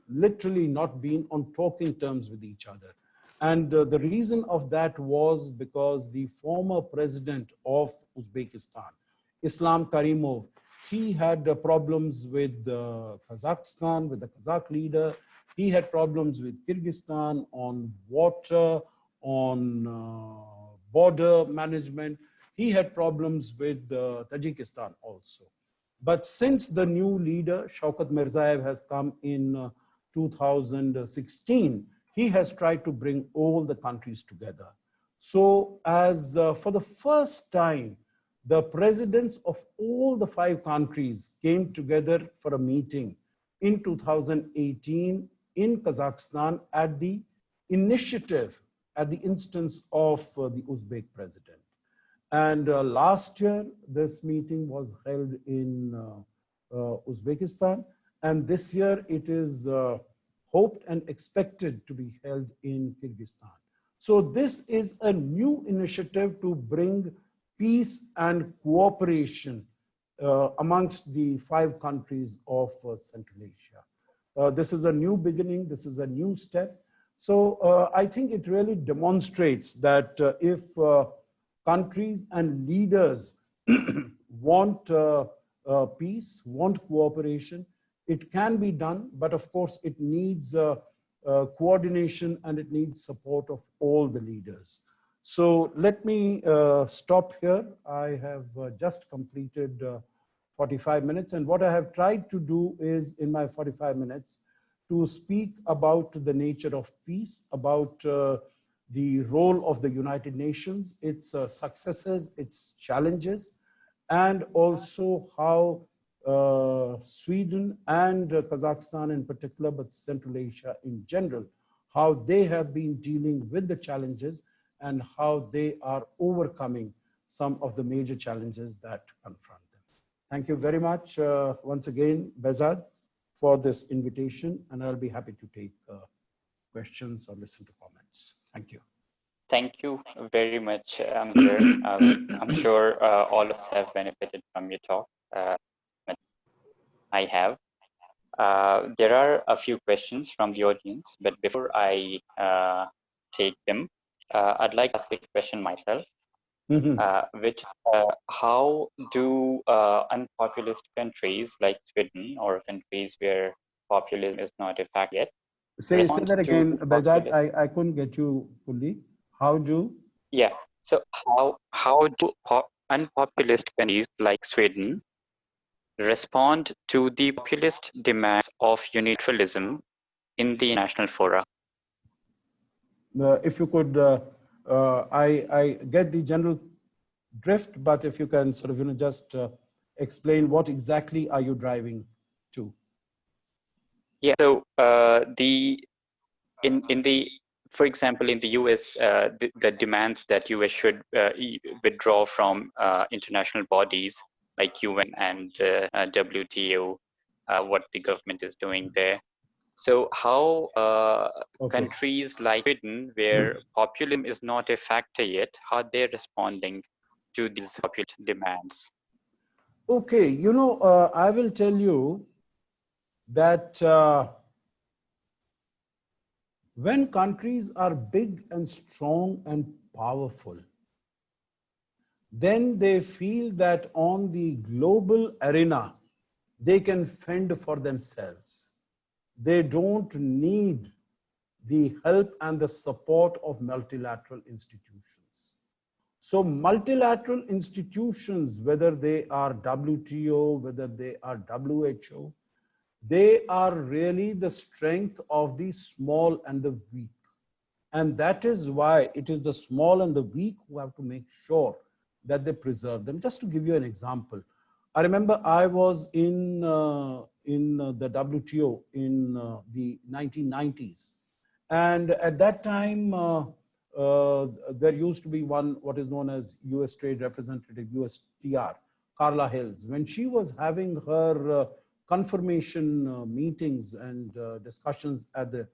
literally not been on talking terms with each other. And the reason of that was because the former president of Uzbekistan, Islam Karimov, he had problems with Kazakhstan, with the Kazakh leader. He had problems with Kyrgyzstan on water, on border management. He had problems with Tajikistan also. But since the new leader, Shaukat Mirzayev, has come in 2016, he has tried to bring all the countries together. So as for the first time, the presidents of all the 5 countries came together for a meeting in 2018 in Kazakhstan at the initiative, at the instance of the Uzbek president. And last year, this meeting was held in Uzbekistan. And this year, it is hoped and expected to be held in Kyrgyzstan. So this is a new initiative to bring peace and cooperation amongst the 5 countries of Central Asia. This is a new beginning. This is a new step. So I think it really demonstrates that if countries and leaders want peace, want cooperation, it can be done, but of course it needs coordination and it needs support of all the leaders. So let me stop here. I have just completed 45 minutes, and what I have tried to do is, in my 45 minutes, to speak about the nature of peace, about the role of the United Nations, its successes, its challenges, and also how Sweden and Kazakhstan in particular, but Central Asia in general, how they have been dealing with the challenges and how they are overcoming some of the major challenges that confront them. Thank you very much once again, Behzad, for this invitation, and I'll be happy to take questions or listen to comments. Thank you. Thank you very much, Amir. I'm sure all of us have benefited from your talk. I have. There are a few questions from the audience, but before I take them, I'd like to ask a question myself, which is how do unpopulist countries like Sweden, or countries where populism is not a fact yet, say that again, Behzad, I couldn't get you fully. How do? Yeah, so how do unpopulist countries like Sweden respond to the populist demands of unilateralism in the international fora? If you could, I get the general drift, but if you can sort of, just explain what exactly are you driving to? Yeah, so in the for example, in the US, the demands that US should withdraw from international bodies like UN and WTO, what the government is doing there. So how Okay. countries like Britain, where populism is not a factor yet, how they're responding to these populist demands? Okay, I will tell you that when countries are big and strong and powerful, then they feel that on the global arena, they can fend for themselves. They don't need the help and the support of multilateral institutions. So multilateral institutions, whether they are WTO, whether they are WHO, they are really the strength of the small and the weak. And that is why it is the small and the weak who have to make sure that they preserve them. Just to give you an example, I remember I was in the WTO in the 1990s. And at that time, there used to be one, what is known as US Trade Representative, USTR, Carla Hills. When she was having her confirmation meetings and discussions at the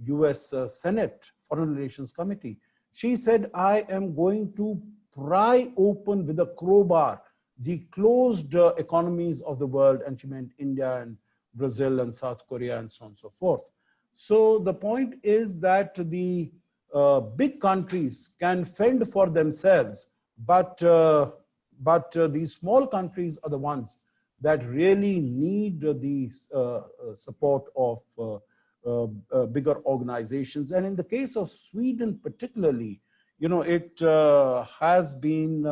US Senate Foreign Relations Committee, she said, I am going to pry open with a crowbar the closed economies of the world. And she meant India and Brazil and South Korea and so on and so forth. So the point is that the big countries can fend for themselves, but these small countries are the ones that really need the support of bigger organizations. And in the case of Sweden particularly, it has been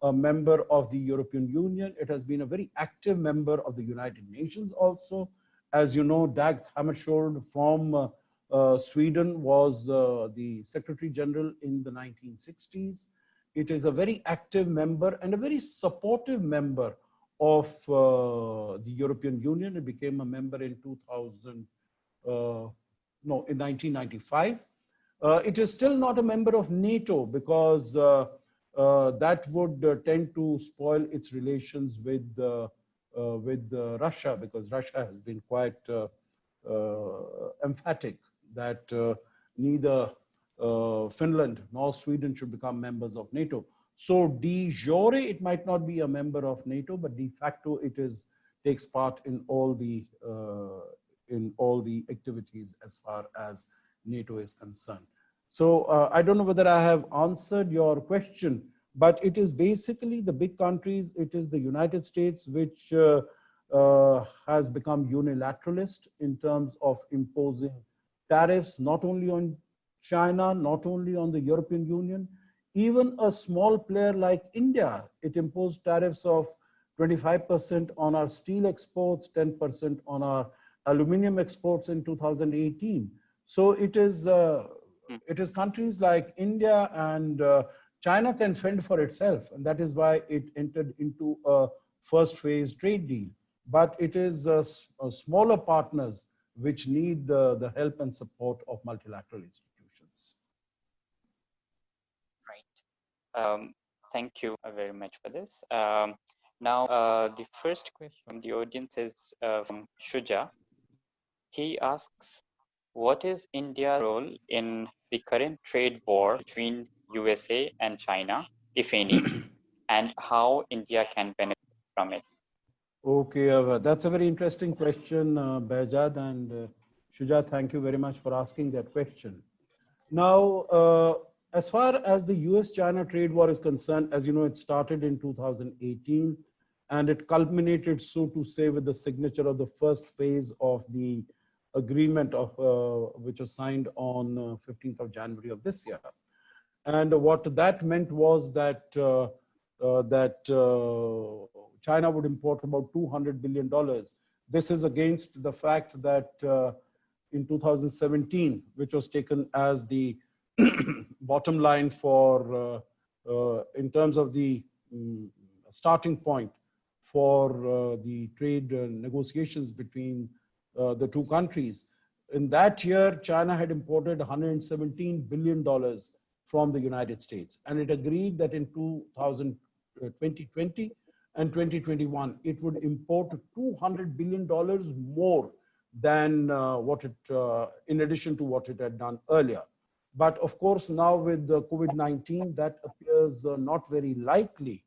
a member of the European Union. It has been a very active member of the United Nations also. As you know, Dag Hammarskjöld from Sweden was the Secretary General in the 1960s. It is a very active member and a very supportive member of the European Union. It became a member in 1995. It is still not a member of NATO because that would tend to spoil its relations with Russia, because Russia has been quite emphatic that neither Finland nor Sweden should become members of NATO. So de jure, it might not be a member of NATO, but de facto it takes part in all the activities as far as NATO is concerned. So I don't know whether I have answered your question, but it is basically the big countries. It is the United States which has become unilateralist in terms of imposing tariffs, not only on China, not only on the European Union, even a small player like India. It imposed tariffs of 25% on our steel exports, 10% on our aluminum exports in 2018. So it is countries like India and China can fend for itself, and that is why it entered into a first phase trade deal. But it is smaller partners which need the help and support of multilateral institutions. Right. Thank you very much for this. Now, the first question from the audience is from Shuja. He asks, what is India's role in the current trade war between USA and China, if any, and how India can benefit from it? Okay, that's a very interesting question, Behjad, and Shuja, thank you very much for asking that question. Now, as far as the US-China trade war is concerned, as you know, it started in 2018, and it culminated, so to say, with the signature of the first phase of the agreement of which was signed on 15th of January of this year. And what that meant was that that China would import about $200 billion. This is against the fact that in 2017, which was taken as the bottom line for, in terms of the starting point for the trade negotiations between the two countries. In that year, China had imported $117 billion from the United States. And it agreed that in 2020 and 2021, it would import $200 billion more than what it, in addition to what it had done earlier. But of course, now with the COVID-19, that appears not very likely.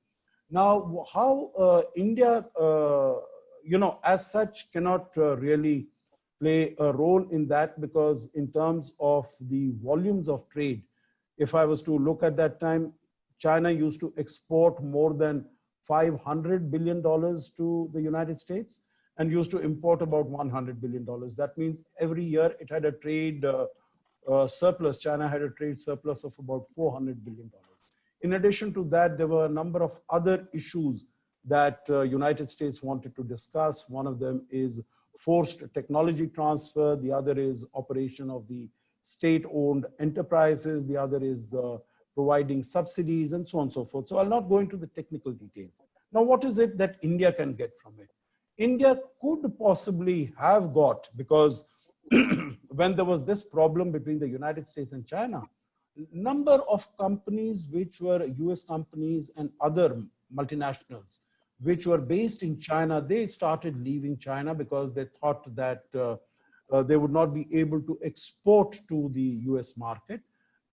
Now, how India, as such, cannot really play a role in that, because in terms of the volumes of trade, if I was to look at that time, China used to export more than $500 billion to the United States and used to import about $100 billion. That means every year it had a trade surplus. China had a trade surplus of about $400 billion. In addition to that, there were a number of other issues that United States wanted to discuss. One of them is forced technology transfer. The other is operation of the state-owned enterprises. The other is providing subsidies and so on and so forth. So I'll not go into the technical details. Now, what is it that India can get from it? India could possibly have got, because when there was this problem between the United States and China, number of companies which were US companies and other multinationals which were based in China, they started leaving China because they thought that they would not be able to export to the US market.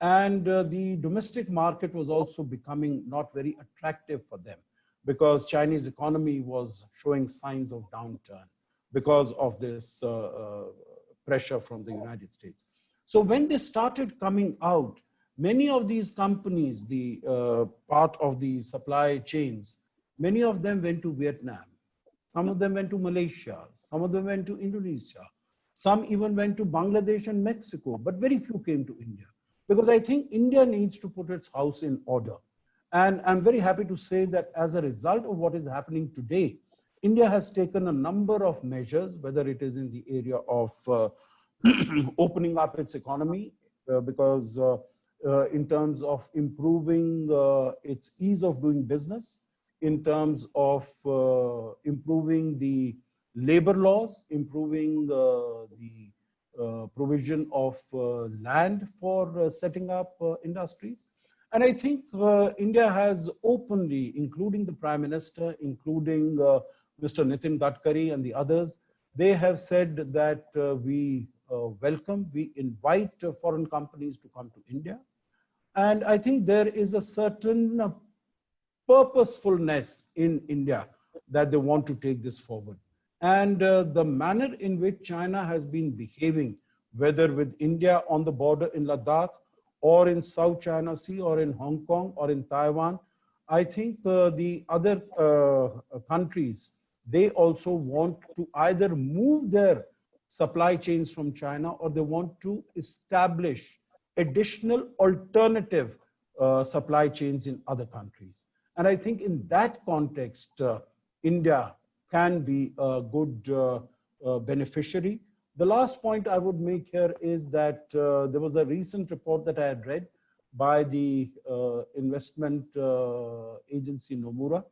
And the domestic market was also becoming not very attractive for them, because Chinese economy was showing signs of downturn because of this pressure from the United States. So when they started coming out, many of these companies, the part of the supply chains, many of them went to Vietnam. Some of them went to Malaysia. Some of them went to Indonesia. Some even went to Bangladesh and Mexico, but very few came to India. Because I think India needs to put its house in order. And I'm very happy to say that as a result of what is happening today, India has taken a number of measures, whether it is in the area of opening up its economy, because in terms of improving its ease of doing business, in terms of improving the labor laws, improving the provision of land for setting up industries. And I think India has openly, including the Prime Minister, including Mr. Nitin Gadkari and the others, they have said that we welcome, we invite foreign companies to come to India. And I think there is a certain purposefulness in India that they want to take this forward. And the manner in which China has been behaving, whether with India on the border in Ladakh, or in South China Sea, or in Hong Kong, or in Taiwan, I think the other countries, they also want to either move their supply chains from China, or they want to establish additional alternative supply chains in other countries. And I think in that context, India can be a good beneficiary. The last point I would make here is that there was a recent report that I had read by the investment agency Nomura,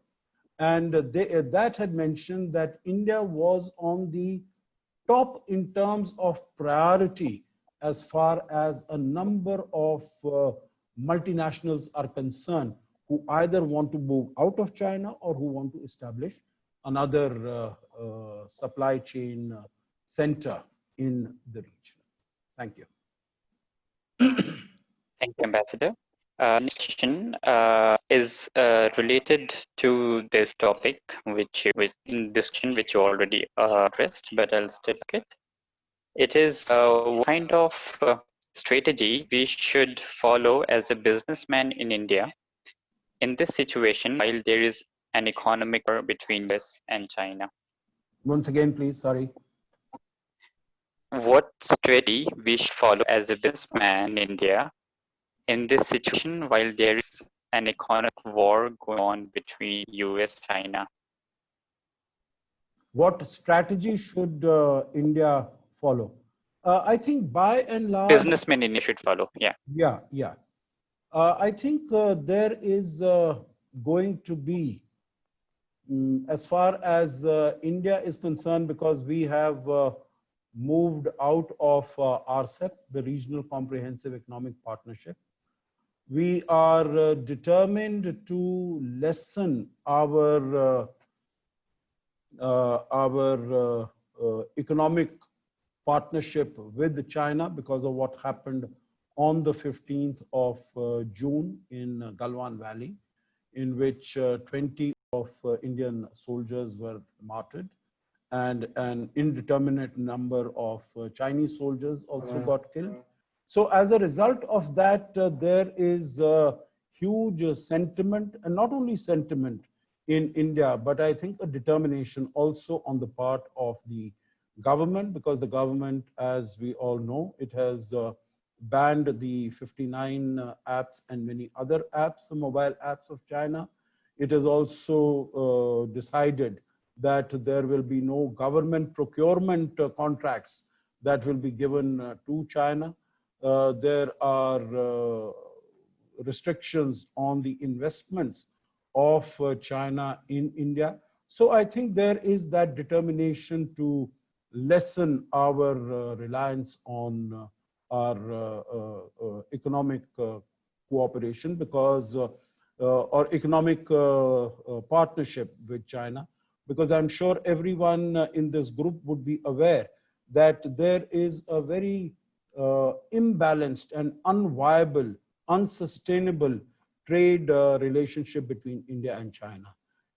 and that had mentioned that India was on the top in terms of priority as far as a number of multinationals are concerned, who either want to move out of China or who want to establish another supply chain center in the region. Thank you. Thank you, Ambassador. Next question is related to this topic, which in this question which you already addressed, but I'll still look it. It is what kind of strategy we should follow as a businessman in India in this situation while there is an economic war between US and China? Once again, please, sorry. What strategy we should follow as a businessman in India in this situation while there is an economic war going on between US, China? What strategy should India follow? I think by and large, Businessmen in India should follow. Yeah. yeah. I think there is going to be, as far as India is concerned, because we have moved out of RCEP, the Regional Comprehensive Economic Partnership, we are determined to lessen our economic partnership with China because of what happened on the 15th of June in Galwan Valley, in which 20 of Indian soldiers were martyred and an indeterminate number of Chinese soldiers also got killed. So as a result of that, there is a huge sentiment, and not only sentiment in India, but I think a determination also on the part of the government, because the government, as we all know, it has banned the 59 apps and many other apps, the mobile apps of China. It has also decided that there will be no government procurement contracts that will be given to China. There are restrictions on the investments of China in India. So I think there is that determination to lessen our reliance on our economic cooperation, because or economic partnership with China, because I'm sure everyone in this group would be aware that there is a very imbalanced and unviable, unsustainable trade relationship between India and China.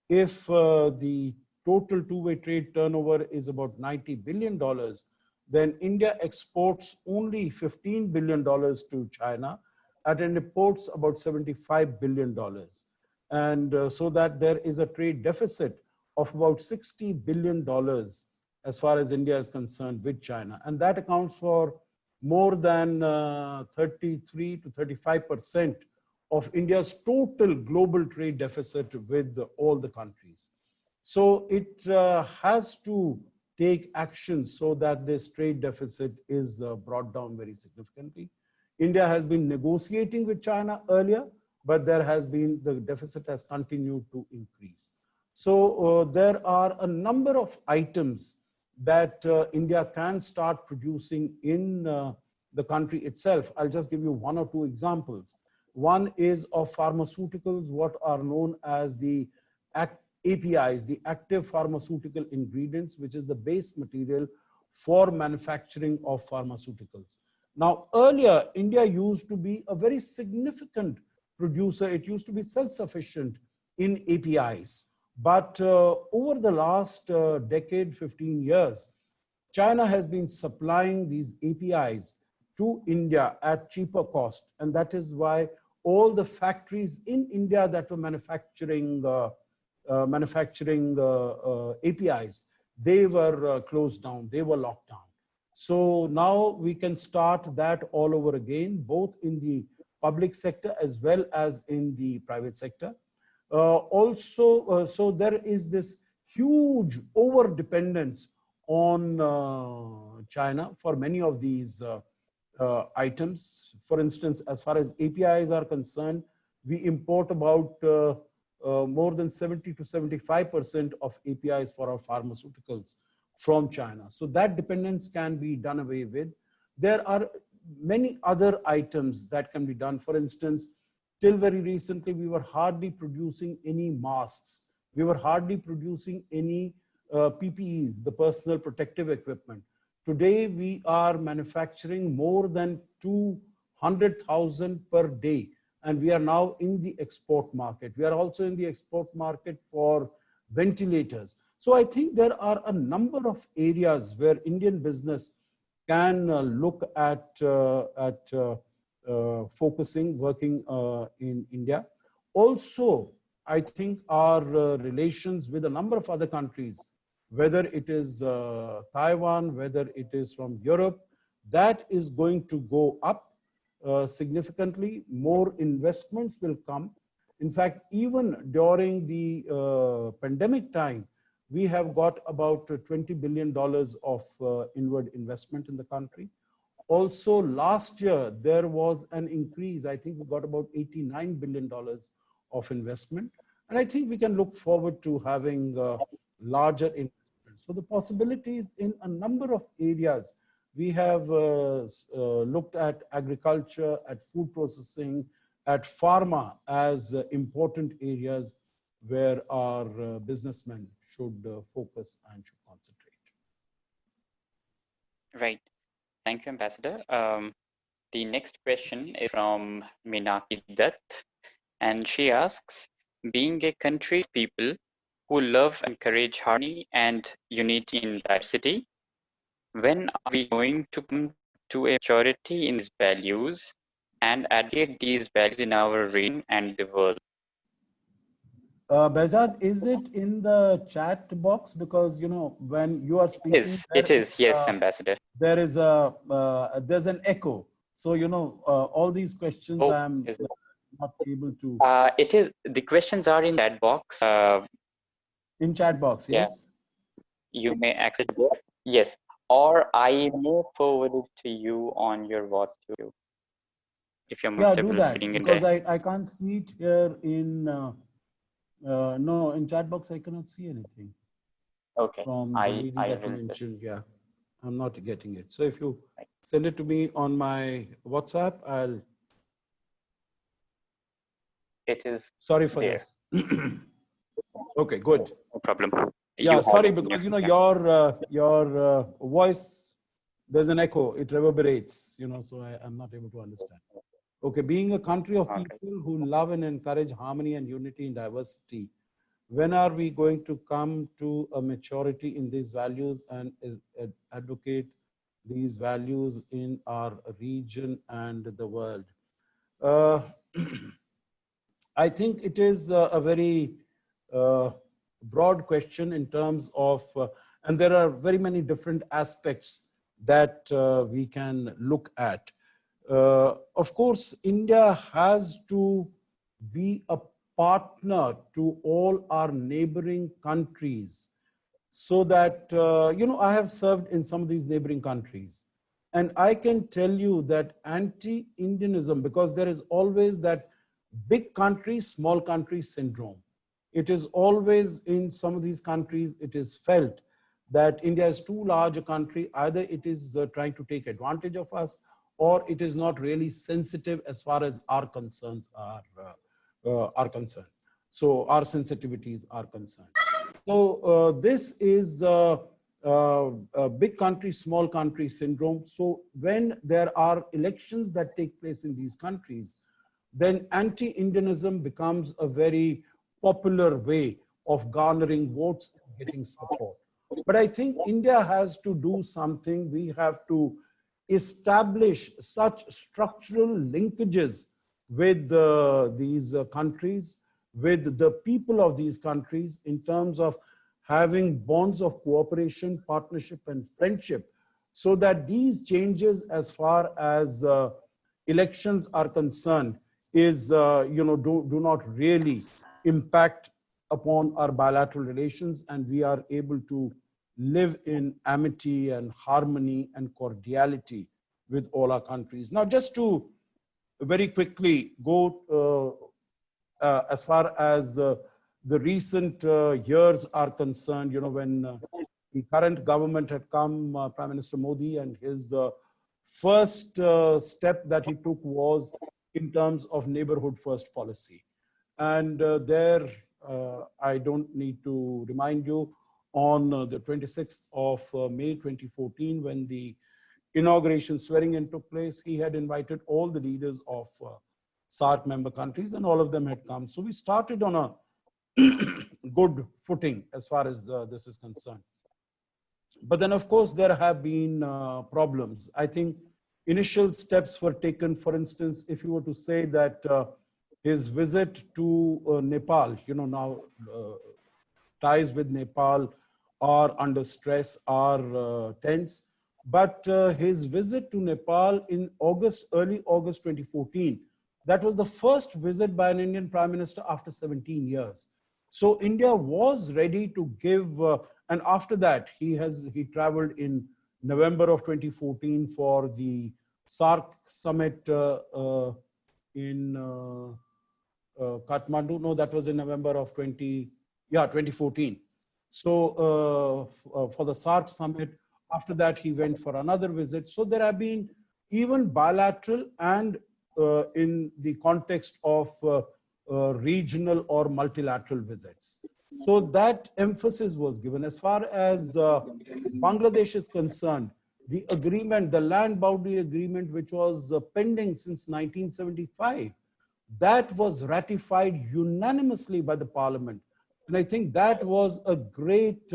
If the total two-way trade turnover is about $90 billion, then India exports only $15 billion to China and imports about $75 billion. And so that there is a trade deficit of about $60 billion as far as India is concerned with China. And that accounts for more than 33 to 35% of India's total global trade deficit with all the countries. So it has to take action so that this trade deficit is brought down very significantly. India has been negotiating with China earlier, but the deficit has continued to increase. So there are a number of items that India can start producing in the country itself. I'll just give you one or two examples. One is of pharmaceuticals, what are known as the APIs, the active pharmaceutical ingredients, which is the base material for manufacturing of pharmaceuticals. Now, earlier, India used to be a very significant producer. It used to be self-sufficient in APIs. But over the last decade, 15 years, China has been supplying these APIs to India at cheaper cost. And that is why all the factories in India that were manufacturing APIs, they were closed down, they were locked down. So now we can start that all over again, both in the public sector as well as in the private sector. So there is this huge over-dependence on China for many of these items. For instance, as far as APIs are concerned, we import about more than 70 to 75% of APIs for our pharmaceuticals from China. So that dependence can be done away with. There are many other items that can be done. For instance, till very recently, we were hardly producing any masks. We were hardly producing any PPEs, the personal protective equipment. Today, we are manufacturing more than 200,000 per day. And we are now in the export market. We are also in the export market for ventilators. So I think there are a number of areas where Indian business can look at focusing, working in India. Also, I think our relations with a number of other countries, whether it is Taiwan, whether it is from Europe, that is going to go up significantly. More investments will come. In fact, even during the pandemic time, we have got about $20 billion of inward investment in the country. Also, last year, there was an increase. I think we got about $89 billion of investment. And I think we can look forward to having larger investment. So the possibilities in a number of areas, we have looked at agriculture, at food processing, at pharma as important areas where our businessmen should focus and should concentrate. Right. Thank you, Ambassador. The next question is from Minaki Dutt, and she asks, being a country of people who love and encourage harmony and unity in diversity, when are we going to come to a maturity in these values and advocate these values in our region and the world? Behzad, is it in the chat box? Because, you know, when you are speaking, It is, yes, Ambassador. There's an echo. So, you know, all these questions I'm not able to. It is, the questions are in that box. In chat box, yes? You may access it, yes. Or I may forward it to you on your WhatsApp if you're Yeah, do that, reading because it. I can't see it here in, no, in chat box, I cannot see anything. Okay, From the lady that you mentioned, yeah, I'm not getting it. So if you send it to me on my WhatsApp, I'll. It is. Sorry for there. this. Okay, good. No problem. Yeah, sorry, because, you know, your voice, there's an echo, it reverberates, you know, so I'm not able to understand. Okay, being a country of people who love and encourage harmony and unity in diversity, when are we going to come to a maturity in these values and advocate these values in our region and the world? I think it is a very broad question in terms of, and there are very many different aspects that we can look at. Of course, India has to be a partner to all our neighboring countries, so that, you know, I have served in some of these neighboring countries. And I can tell you that anti-Indianism, because there is always that big country, small country syndrome. It is always in some of these countries, it is felt that India is too large a country. Either it is trying to take advantage of us, or it is not really sensitive as far as our concerns are concerned. So our sensitivities are concerned. So this is a big country, small country syndrome. So when there are elections that take place in these countries, then anti-Indianism becomes a very popular way of garnering votes and getting support. But I think India has to do something. We have to establish such structural linkages with these countries, with the people of these countries, in terms of having bonds of cooperation, partnership, and friendship, so that these changes as far as elections are concerned is, you know, do not really impact upon our bilateral relations, and we are able to live in amity and harmony and cordiality with all our countries. Now, just to very quickly go as far as the recent years are concerned, you know, when the current government had come, Prime Minister Modi, and his first step that he took was in terms of neighborhood first policy. And there, I don't need to remind you, on the 26th of May 2014, when the inauguration swearing in took place, he had invited all the leaders of SAARC member countries, and all of them had come. So we started on a good footing as far as this is concerned. But then, of course, there have been problems. I think initial steps were taken. For instance, if you were to say that his visit to Nepal, you know, now ties with Nepal are under stress, are tense. But his visit to Nepal in August, early August 2014, That was the first visit by an Indian Prime Minister after 17 years. So India was ready to give, and after that, he traveled in November of 2014 for the SAARC summit in Kathmandu. No, that was in November of 2014. So for the SAARC summit, after that, he went for another visit. So there have been even bilateral and in the context of regional or multilateral visits. So that emphasis was given. As far as Bangladesh is concerned, the agreement, the land boundary agreement, which was pending since 1975, that was ratified unanimously by the parliament. And I think that was a great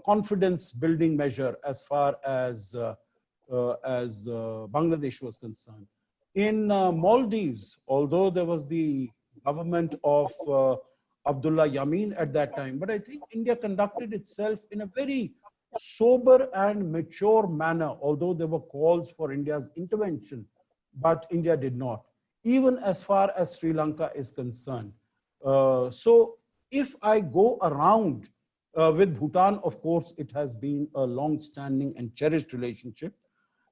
confidence building measure as far as Bangladesh was concerned. In Maldives, although there was the government of Abdullah Yameen at that time, but I think India conducted itself in a very sober and mature manner, although there were calls for India's intervention, but India did not, even as far as Sri Lanka is concerned. So if I go around with Bhutan, of course, it has been a long-standing and cherished relationship.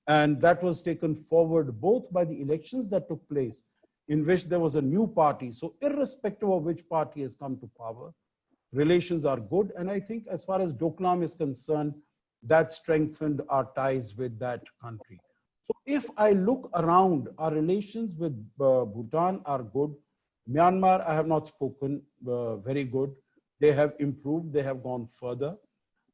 And that was taken forward both by the elections that took place, in which there was a new party. So irrespective of which party has come to power, relations are good. And I think as far as Doklam is concerned, that strengthened our ties with that country. So if I look around, our relations with Bhutan are good. Myanmar, I have not spoken, very good. They have improved, they have gone further.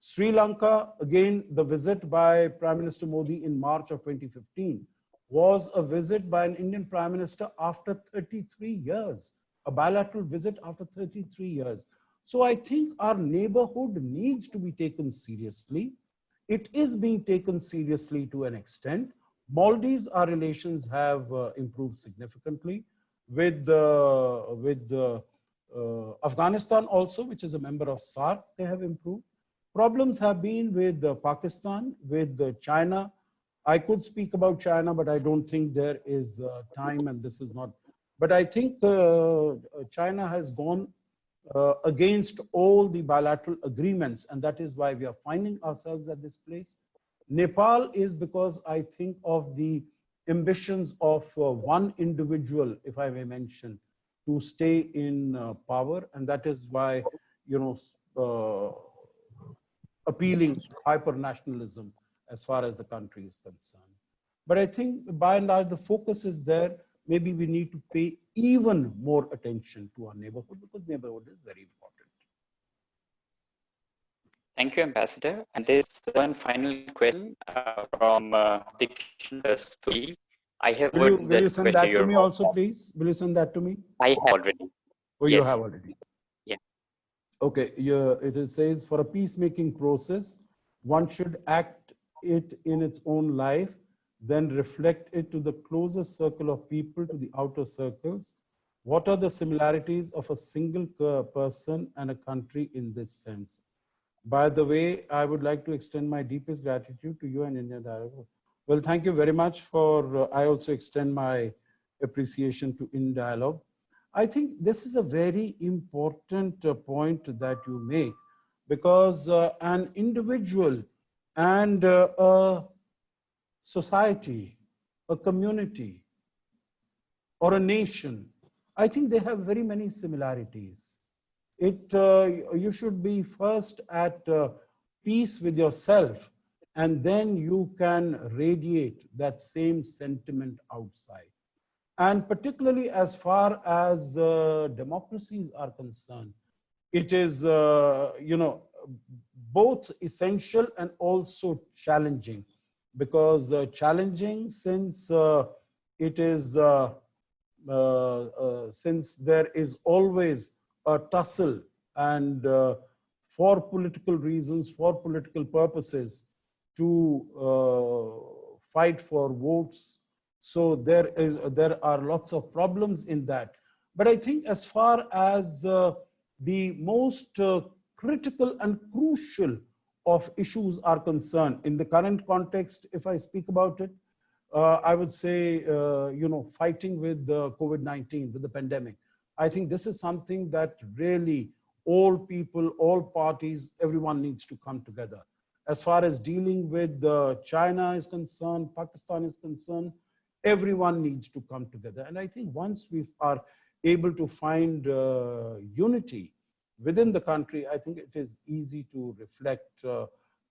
Sri Lanka, again, the visit by Prime Minister Modi in March of 2015 was a visit by an Indian Prime Minister after 33 years, a bilateral visit after 33 years. So I think our neighborhood needs to be taken seriously. It is being taken seriously to an extent. Maldives, our relations have improved significantly. With Afghanistan also, which is a member of SAARC, they have improved. Problems have been with Pakistan, with China. I could speak about China, but I don't think there is time, and this is not. But I think China has gone against all the bilateral agreements, and that is why we are finding ourselves at this place. Nepal is because I think of the ambitions of one individual, if I may mention, to stay in power, and that is why, you know, appealing to hyper-nationalism as far as the country is concerned. But I think by and large, the focus is there. Maybe we need to pay even more attention to our neighborhood, because neighborhood is very important. Thank you, Ambassador. And there's one final question from Dikshan Kasturi. I have will you send that to me also, please? Will you send that to me? I have already. Oh, yes. You have already. Yeah. Okay. It says, for a peacemaking process, one should act it in its own life, then reflect it to the closest circle of people, to the outer circles. What are the similarities of a single person and a country in this sense? By the way, I would like to extend my deepest gratitude to you and India-Dialogue. Well, thank you very much for, I also extend my appreciation to India-Dialogue. I think this is a very important point that you make, because an individual and a society, a community, or a nation, I think they have very many similarities. You should be first at peace with yourself, and then you can radiate that same sentiment outside. And particularly as far as democracies are concerned, it is, you know, both essential and also challenging. Because challenging, since it is, since there is always a tussle, and for political reasons, for political purposes, to fight for votes. So there are lots of problems in that. But I think as far as the most critical and crucial of issues are concerned, in the current context, if I speak about it, I would say, fighting with the COVID-19, with the pandemic. I think this is something that really all people, all parties, everyone needs to come together. As far as dealing with China is concerned, Pakistan is concerned, everyone needs to come together. And I think once we are able to find unity within the country, I think it is easy to reflect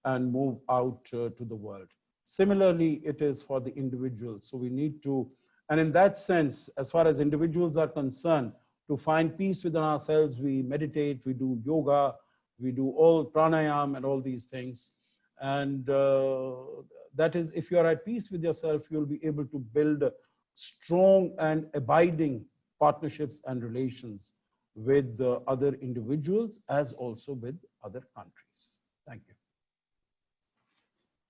and move out to the world. Similarly, it is for the individuals. So we need to, and in that sense, as far as individuals are concerned, to find peace within ourselves, we meditate, we do yoga, we do all pranayam and all these things. And that is, if you're at peace with yourself, you'll be able to build strong and abiding partnerships and relations with other individuals as also with other countries. Thank you.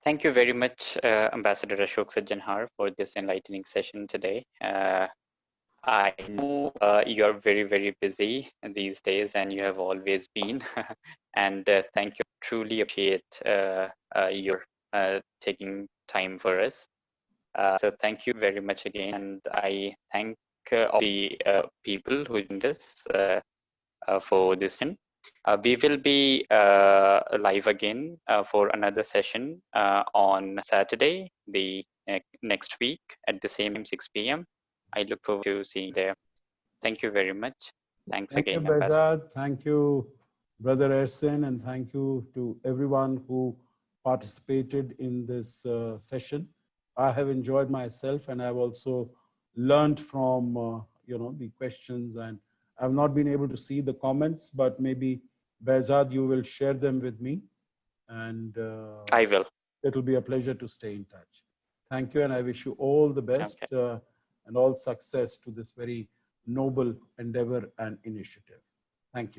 Thank you very much, Ambassador Ashok Sajjanhar, for this enlightening session today. I know you're very, very busy these days, and you have always been. And thank you. Truly appreciate your taking time for us. So thank you very much again. And I thank all the people who joined us for this session. We will be live again for another session on Saturday, the next week at the same time, 6 p.m. I look forward to seeing you there. Thank you very much. Thanks again, Thank you, Ambassador. Behzad. Thank you, Brother Ersin, and thank you to everyone who participated in this session. I have enjoyed myself, and I've also learned from the questions, and I've not been able to see the comments, but maybe Behzad, you will share them with me, and I will. It'll be a pleasure to stay in touch. Thank you, and I wish you all the best and all success to this very noble endeavor and initiative.